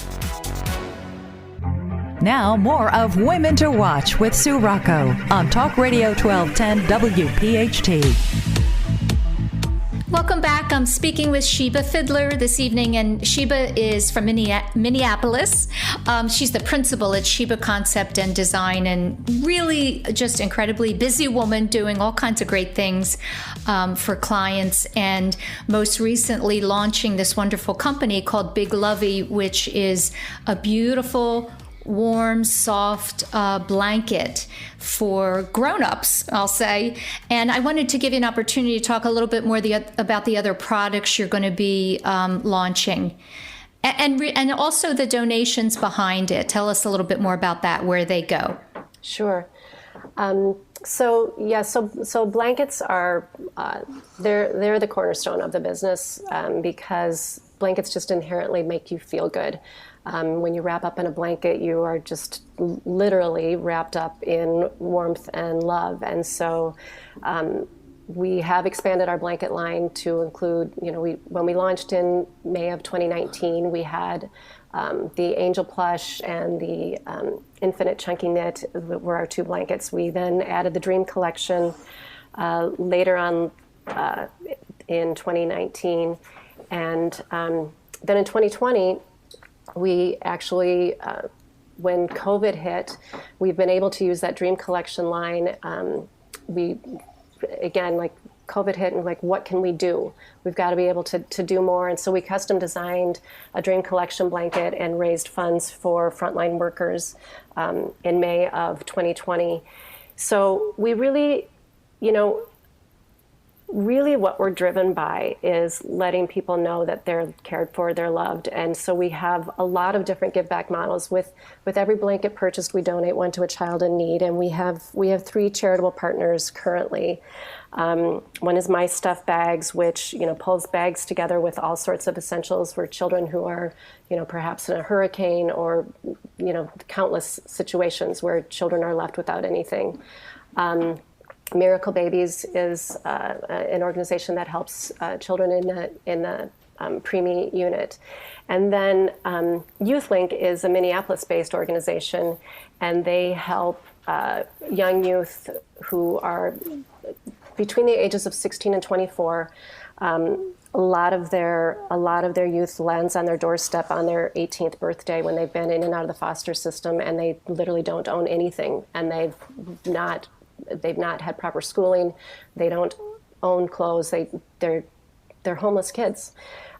Now, more of Women to Watch with Sue Rocco on Talk Radio 1210 WPHT. Welcome back. I'm speaking with Sheba Fideler this evening, and Sheba is from Minneapolis. She's the principal at Sheba Concept and Design, and really just incredibly busy woman doing all kinds of great things for clients, and most recently launching this wonderful company called Big Lovey, which is a beautiful, warm, soft blanket for grown-ups, I'll say. And I wanted to give you an opportunity to talk a little bit more about the other products you're going to be launching, and also the donations behind it. Tell us a little bit more about that, where they go. Sure. So blankets are they're the cornerstone of the business because blankets just inherently make you feel good. When you wrap up in a blanket, you are just literally wrapped up in warmth and love. And so we have expanded our blanket line to include, when we launched in May of 2019, we had the Angel Plush and the Infinite Chunky Knit were our two blankets. We then added the Dream Collection later on in 2019. And then in 2020, we actually, when COVID hit, we've been able to use that Dream Collection line. COVID hit and what can we do? We've got to be able to do more. And so we custom designed a Dream Collection blanket and raised funds for frontline workers in May of 2020. So we really, really what we're driven by is letting people know that they're cared for, they're loved. And so we have a lot of different give back models. With every blanket purchased, we donate one to a child in need. And we have 3 charitable partners currently. One is My Stuff Bags, which, pulls bags together with all sorts of essentials for children who are, perhaps in a hurricane or, countless situations where children are left without anything. Miracle Babies is an organization that helps children in the preemie unit. And then YouthLink is a Minneapolis-based organization, and they help young youth who are between the ages of 16 and 24. A lot of their youth lands on their doorstep on their 18th birthday when they've been in and out of the foster system, and they literally don't own anything, and they've not had proper schooling. They don't own clothes. They're homeless kids.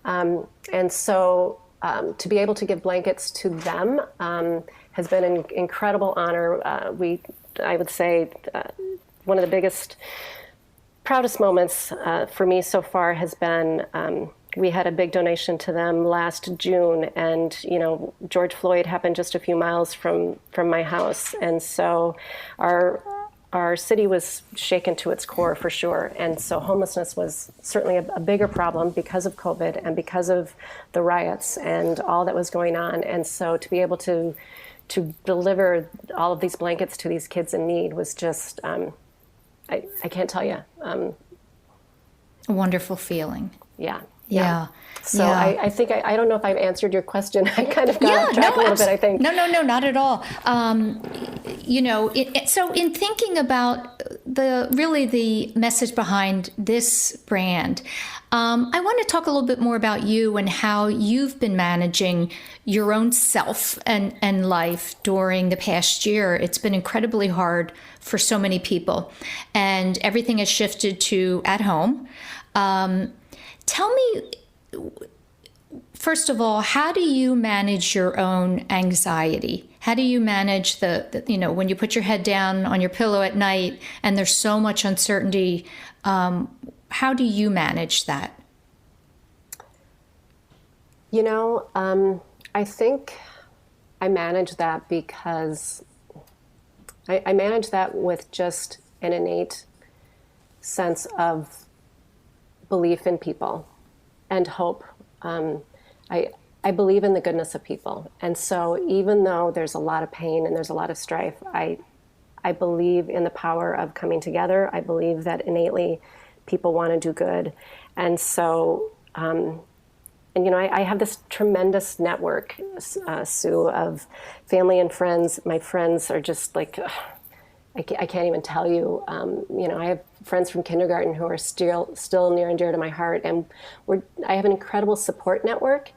And so to be able to give blankets to them has been an incredible honor. I would say one of the biggest, proudest moments for me so far has been we had a big donation to them last June, and George Floyd happened just a few miles from my house, and so our city was shaken to its core for sure. And so homelessness was certainly a bigger problem because of COVID and because of the riots and all that was going on. And so to be able to deliver all of these blankets to these kids in need was just, I can't tell you. A wonderful feeling. Yeah. Yeah. So yeah. I think, I don't know if I've answered your question. I kind of got off track a little bit, I think. No, not at all. So in thinking about the message behind this brand, I want to talk a little bit more about you and how you've been managing your own self and life during the past year. It's been incredibly hard for so many people, and everything has shifted to at home. Tell me, first of all, how do you manage your own anxiety? How do you manage when you put your head down on your pillow at night and there's so much uncertainty, how do you manage that? I think I manage that because I manage that with just an innate sense of belief in people and hope. I believe in the goodness of people. And so even though there's a lot of pain and there's a lot of strife, I believe in the power of coming together. I believe that innately people want to do good. And so, and you know, I have this tremendous network, Sue, of family and friends. My friends are just like, I can't even tell you. You know, I have friends from kindergarten who are still near and dear to my heart, and I have an incredible support network.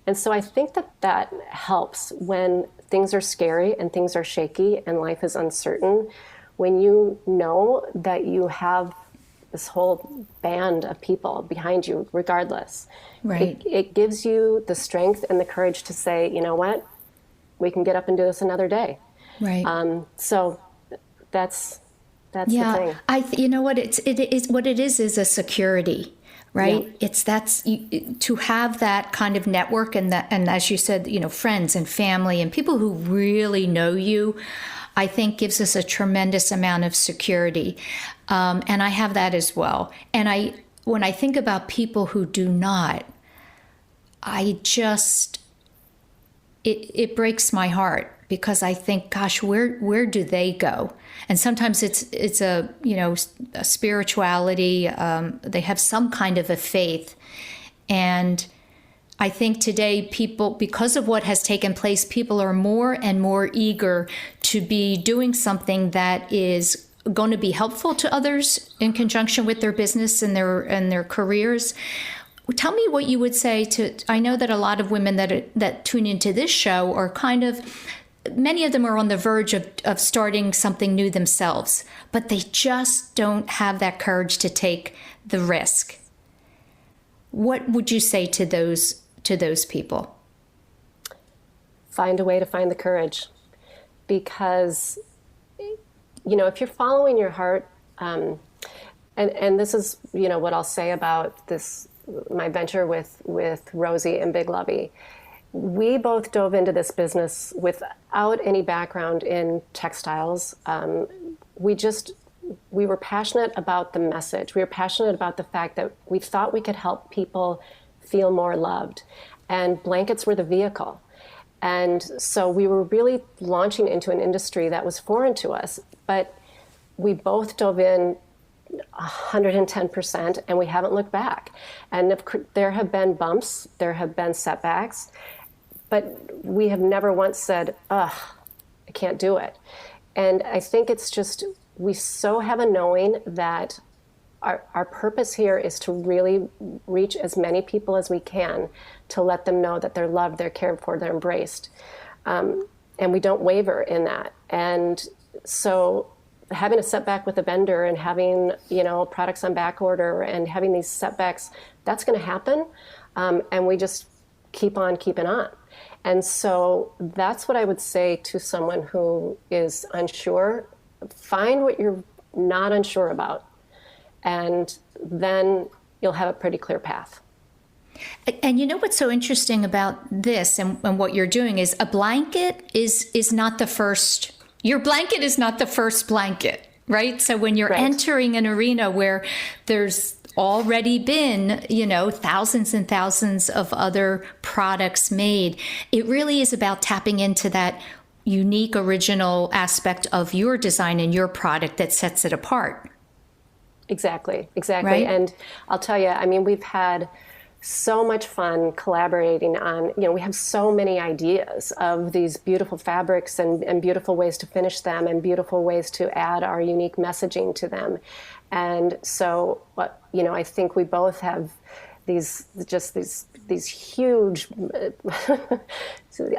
And so I think that helps when things are scary and things are shaky and life is uncertain. When you know that you have this whole band of people behind you, regardless, right? It gives you the strength and the courage to say, you know what, we can get up and do this another day. Right. So that's the thing. You know what it is a security. Right. Yeah. To have that kind of network and as you said, you know, friends and family and people who really know you, I think gives us a tremendous amount of security. And I have that as well. And when I think about people who do not, it breaks my heart, because I think, gosh, where do they go? And sometimes it's a, you know, a spirituality. They have some kind of a faith. And I think today people, because of what has taken place, people are more and more eager to be doing something that is going to be helpful to others in conjunction with their business and their careers. Tell me what you would say I know that a lot of women that tune into this show are many of them are on the verge of starting something new themselves, but they just don't have that courage to take the risk. What would you say to those people? Find a way to find the courage, because, you know, if you're following your heart, and this is, you know, what I'll say about this, my venture with Rosie and Big Lovey. We both dove into this business without any background in textiles. We were passionate about the message. We were passionate about the fact that we thought we could help people feel more loved, and blankets were the vehicle. And so we were really launching into an industry that was foreign to us, but we both dove in 110%, and we haven't looked back. And there have been bumps, there have been setbacks, but we have never once said, ugh, I can't do it. And I think it's just, we so have a knowing that our purpose here is to really reach as many people as we can, to let them know that they're loved, they're cared for, they're embraced. And we don't waver in that. And so having a setback with a vendor and having, you know, products on back order and having these setbacks, that's going to happen. And we just keep on keeping on. And so that's what I would say to someone who is unsure. Find what you're not unsure about, and then you'll have a pretty clear path. And you know what's so interesting about this and what you're doing is a blanket is not the first. Your blanket is not the first blanket, right? So when you're entering an arena where there's already been, you know, thousands and thousands of other products made, it really is about tapping into that unique, original aspect of your design and your product that sets it apart. Exactly. Right? And I'll tell you, I mean, we've had so much fun collaborating on, you know, we have so many ideas of these beautiful fabrics and beautiful ways to finish them and beautiful ways to add our unique messaging to them. And so, you know, I think we both have these huge,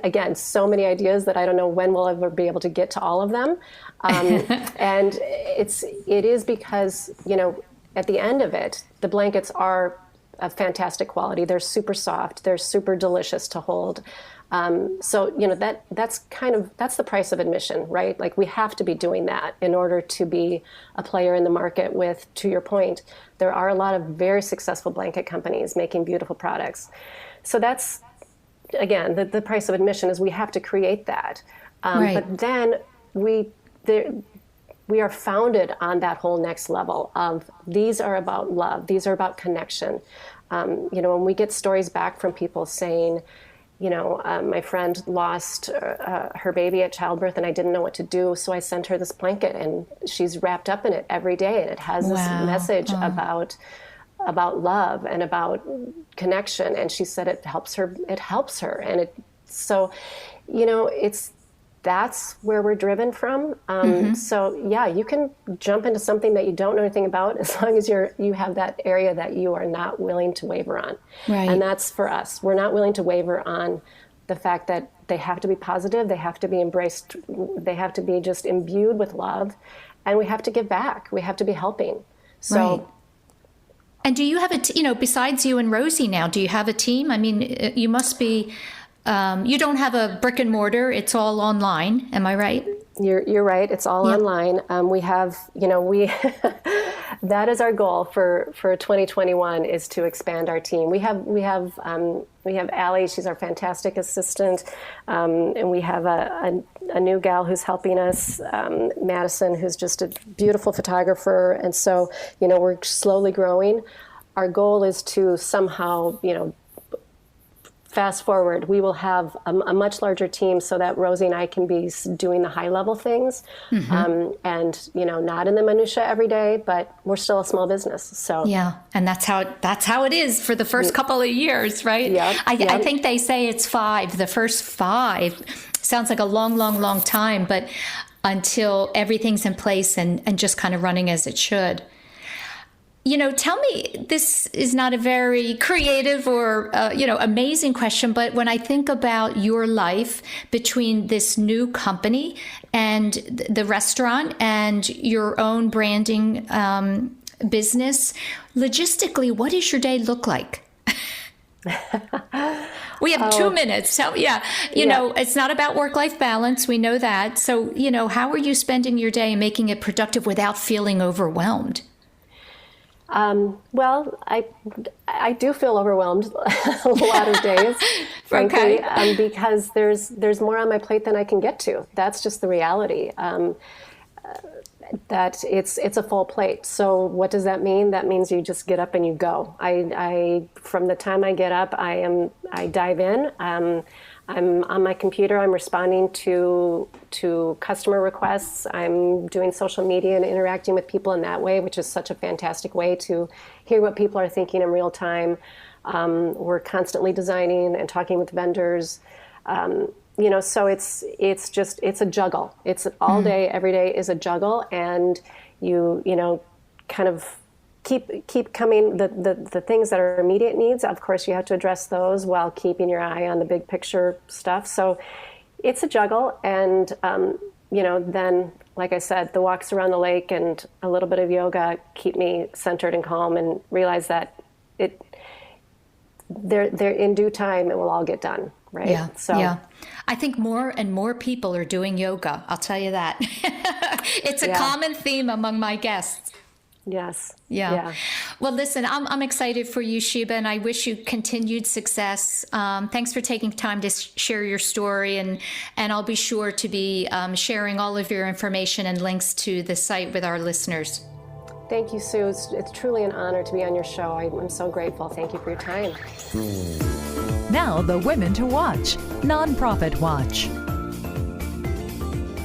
again, so many ideas that I don't know when we'll ever be able to get to all of them. And it is because, you know, at the end of it, the blankets are of fantastic quality. They're super soft. They're super delicious to hold. So, you know, that's the price of admission, right? Like, we have to be doing that in order to be a player in the market with, to your point, there are a lot of very successful blanket companies making beautiful products. So that's, again, the price of admission is we have to create that. But then we are founded on that whole next level of, these are about love. These are about connection. When we get stories back from people saying, my friend lost her baby at childbirth and I didn't know what to do, so I sent her this blanket and she's wrapped up in it every day, and it has this message about love and about connection, and she said it helps her, and that's where we're driven from. So yeah, you can jump into something that you don't know anything about, as long as you have that area that you are not willing to waver on. Right. And that's for us. We're not willing to waver on the fact that they have to be positive, they have to be embraced, they have to be just imbued with love, and we have to give back. We have to be helping. So. Right. And do you have besides you and Rosie now, do you have a team? I mean, you must be. You don't have a brick and mortar, it's all online, am I right? You're right, it's all online. We have, that is our goal for 2021, is to expand our team. We have Allie, she's our fantastic assistant, and we have a new gal who's helping us, Madison, who's just a beautiful photographer, and so, we're slowly growing. Our goal is to somehow, fast forward, we will have a much larger team so that Rosie and I can be doing the high level things, and not in the minutia every day, but we're still a small business. So yeah, and that's how it is for the first couple of years, right? Yep. I think they say it's 5. The first 5 sounds like a long time, but until everything's in place and just kind of running as it should. Tell me, this is not a very creative or, amazing question, but when I think about your life between this new company and the restaurant and your own branding business, logistically, what does your day look like? We have 2 minutes. So, it's not about work-life balance. We know that. So, how are you spending your day and making it productive without feeling overwhelmed? Well, I do feel overwhelmed a lot of days, frankly, because there's more on my plate than I can get to. That's just the reality. That it's a full plate. So what does that mean? That means you just get up and you go. I from the time I get up, I dive in. I'm on my computer. I'm responding to customer requests. I'm doing social media and interacting with people in that way, which is such a fantastic way to hear what people are thinking in real time. We're constantly designing and talking with vendors. So it's a juggle. It's all day, every day is a juggle, and you kind of keep coming, the things that are immediate needs, of course you have to address those while keeping your eye on the big picture stuff. So it's a juggle, and then, like I said, the walks around the lake and a little bit of yoga keep me centered and calm, and realize that they're in due time it will all get done, right? Yeah. So yeah. I think more and more people are doing yoga, I'll tell you that. It's a common theme among my guests. Yes. Yeah. Well, listen, I'm excited for you, Sheba, and I wish you continued success. Thanks for taking time to share your story, and I'll be sure to be sharing all of your information and links to the site with our listeners. Thank you, Sue. It's truly an honor to be on your show. I'm so grateful. Thank you for your time. Now, the Women to Watch, Nonprofit Watch.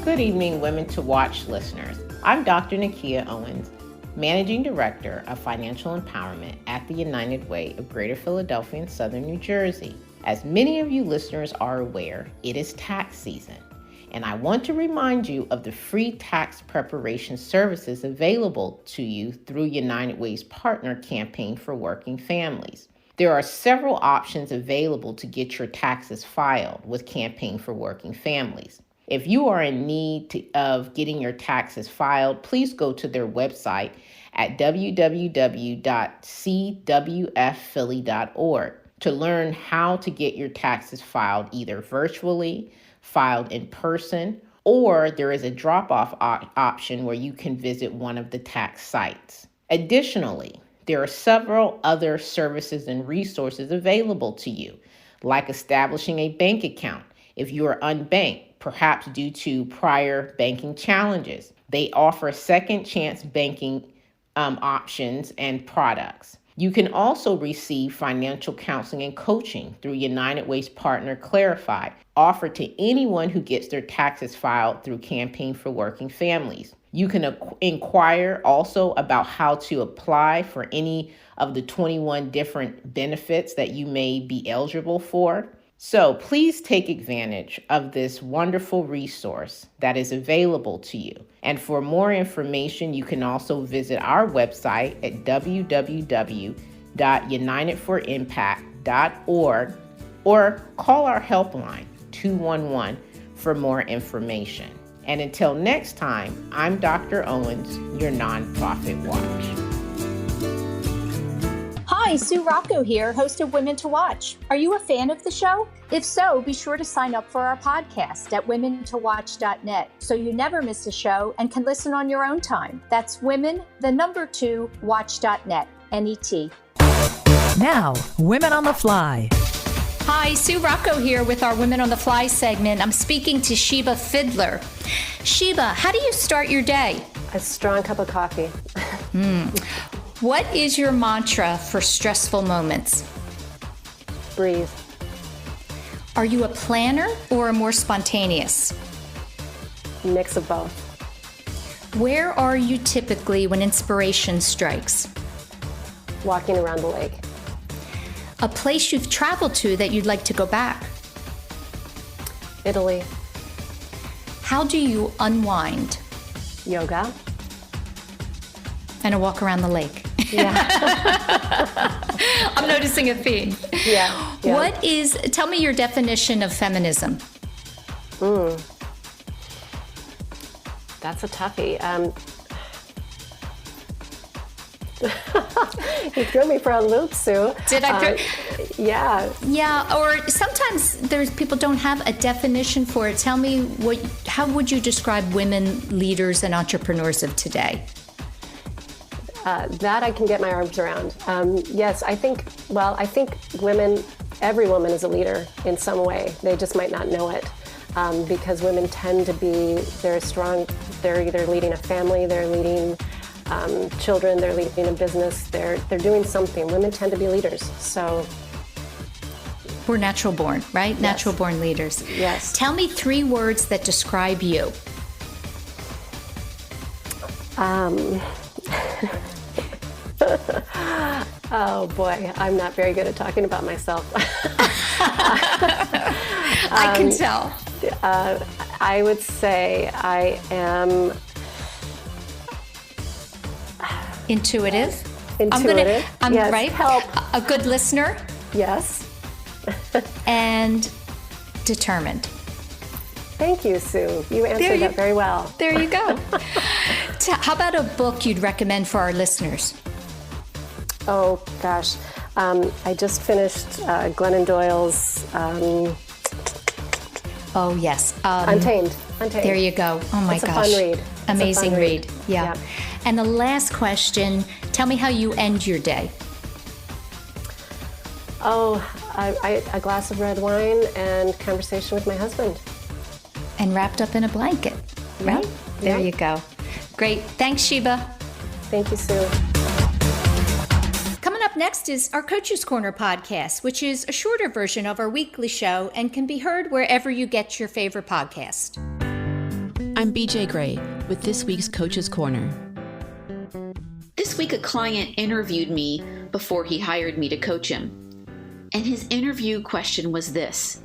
Good evening, Women to Watch listeners. I'm Dr. Nakia Owens, Managing Director of Financial Empowerment at the United Way of Greater Philadelphia and Southern New Jersey. As many of you listeners are aware, it is tax season, and I want to remind you of the free tax preparation services available to you through United Way's partner campaign for working families. There are several options available to get your taxes filed with Campaign for Working Families. If you are in need of getting your taxes filed, please go to their website at www.cwfphilly.org to learn how to get your taxes filed either virtually, filed in person, or there is a drop-off option where you can visit one of the tax sites. Additionally, there are several other services and resources available to you, like establishing a bank account if you are unbanked, perhaps due to prior banking challenges. They offer second chance banking options and products. You can also receive financial counseling and coaching through United Way's partner Clarify, offered to anyone who gets their taxes filed through Campaign for Working Families. You can inquire also about how to apply for any of the 21 different benefits that you may be eligible for. So please take advantage of this wonderful resource that is available to you. And for more information, you can also visit our website at www.unitedforimpact.org or call our helpline 211 for more information. And until next time, I'm Dr. Owens, your Nonprofit Watch. Hi, Sue Rocco here, host of Women to Watch. Are you a fan of the show? If so, be sure to sign up for our podcast at womentowatch.net so you never miss a show and can listen on your own time. That's watch.net, N-E-T. Now, Women on the Fly. Hi, Sue Rocco here with our Women on the Fly segment. I'm speaking to Sheba Fideler. Sheba, how do you start your day? A strong cup of coffee. What is your mantra for stressful moments? Breathe. Are you a planner or a more spontaneous? Mix of both. Where are you typically when inspiration strikes? Walking around the lake. A place you've traveled to that you'd like to go back? Italy. How do you unwind? Yoga. And a walk around the lake. Yeah. I'm noticing a theme. Yeah. Tell me your definition of feminism. That's a toughie. You threw me for a loop, Sue. Did I? Yeah. Yeah, or sometimes people don't have a definition for it. Tell me, how would you describe women leaders and entrepreneurs of today? That I can get my arms around. Yes, I think women, every woman is a leader in some way. They just might not know it because women tend to be, they're strong, they're either leading a family, they're leading children, they're leading a business, they're doing something. Women tend to be leaders, so. We're natural born, right? Yes. Natural born leaders. Yes. Tell me 3 words that describe you. Oh boy, I'm not very good at talking about myself. I can tell. I would say I am intuitive. I'm yes. right. Help. A good listener. Yes. And determined. Thank you, Sue. You answered that very well. There you go. How about a book you'd recommend for our listeners? Oh, gosh. I just finished Glennon Doyle's... oh, yes. Untamed. There you go. Oh, my gosh. It's a fun read. Amazing read. Yeah. And the last question, tell me how you end your day. Oh, a glass of red wine and conversation with my husband. And wrapped up in a blanket, right? Yeah. There you go. Great. Thanks, Sheba. Thank you, Sue. Coming up next is our Coach's Corner podcast, which is a shorter version of our weekly show and can be heard wherever you get your favorite podcast. I'm BJ Gray with this week's Coach's Corner. This week, a client interviewed me before he hired me to coach him. And his interview question was this: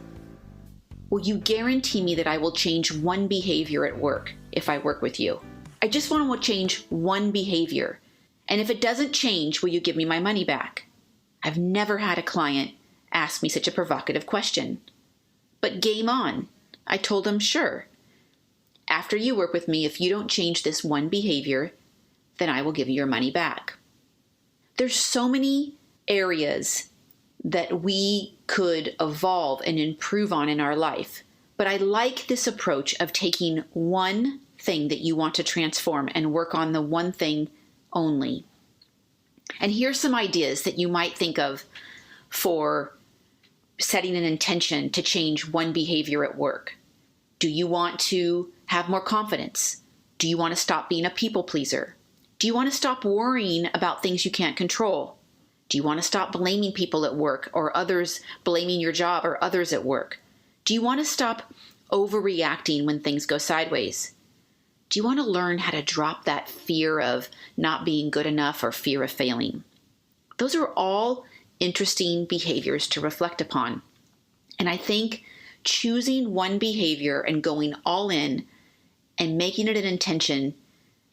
will you guarantee me that I will change one behavior at work if I work with you? I just want to change one behavior. And if it doesn't change, will you give me my money back? I've never had a client ask me such a provocative question. But game on. I told him, sure. After you work with me, if you don't change this one behavior, then I will give you your money back. There's so many areas that we could evolve and improve on in our life. But I like this approach of taking one thing that you want to transform and work on the one thing only. And here's some ideas that you might think of for setting an intention to change one behavior at work. Do you want to have more confidence? Do you want to stop being a people pleaser? Do you want to stop worrying about things you can't control? Do you want to stop blaming people at work or others, blaming your job or others at work? Do you want to stop overreacting when things go sideways? Do you want to learn how to drop that fear of not being good enough or fear of failing? Those are all interesting behaviors to reflect upon. And I think choosing one behavior and going all in and making it an intention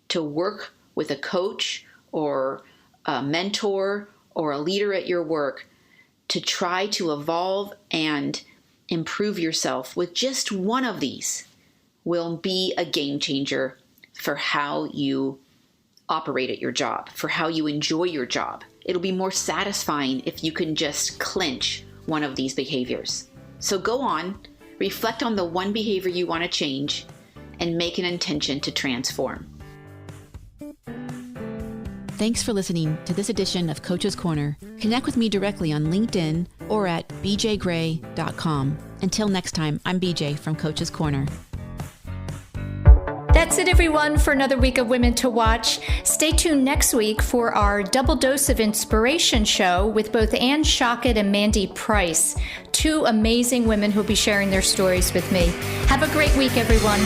to work with a coach or a mentor or a leader at your work to try to evolve and improve yourself with just one of these will be a game changer for how you operate at your job, for how you enjoy your job. It'll be more satisfying if you can just clinch one of these behaviors. So go on, reflect on the one behavior you want to change, and make an intention to transform. Thanks for listening to this edition of Coach's Corner. Connect with me directly on LinkedIn or at bjgray.com. Until next time, I'm BJ from Coach's Corner. That's it, everyone, for another week of Women to Watch. Stay tuned next week for our Double Dose of Inspiration show with both Ann Shockett and Mandy Price, two amazing women who'll be sharing their stories with me. Have a great week, everyone.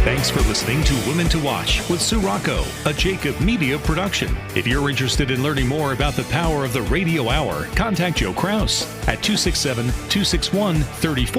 Thanks for listening to Women to Watch with Sue Rocco, a Jacob Media production. If you're interested in learning more about the power of the radio hour, contact Joe Kraus at 267-261-34.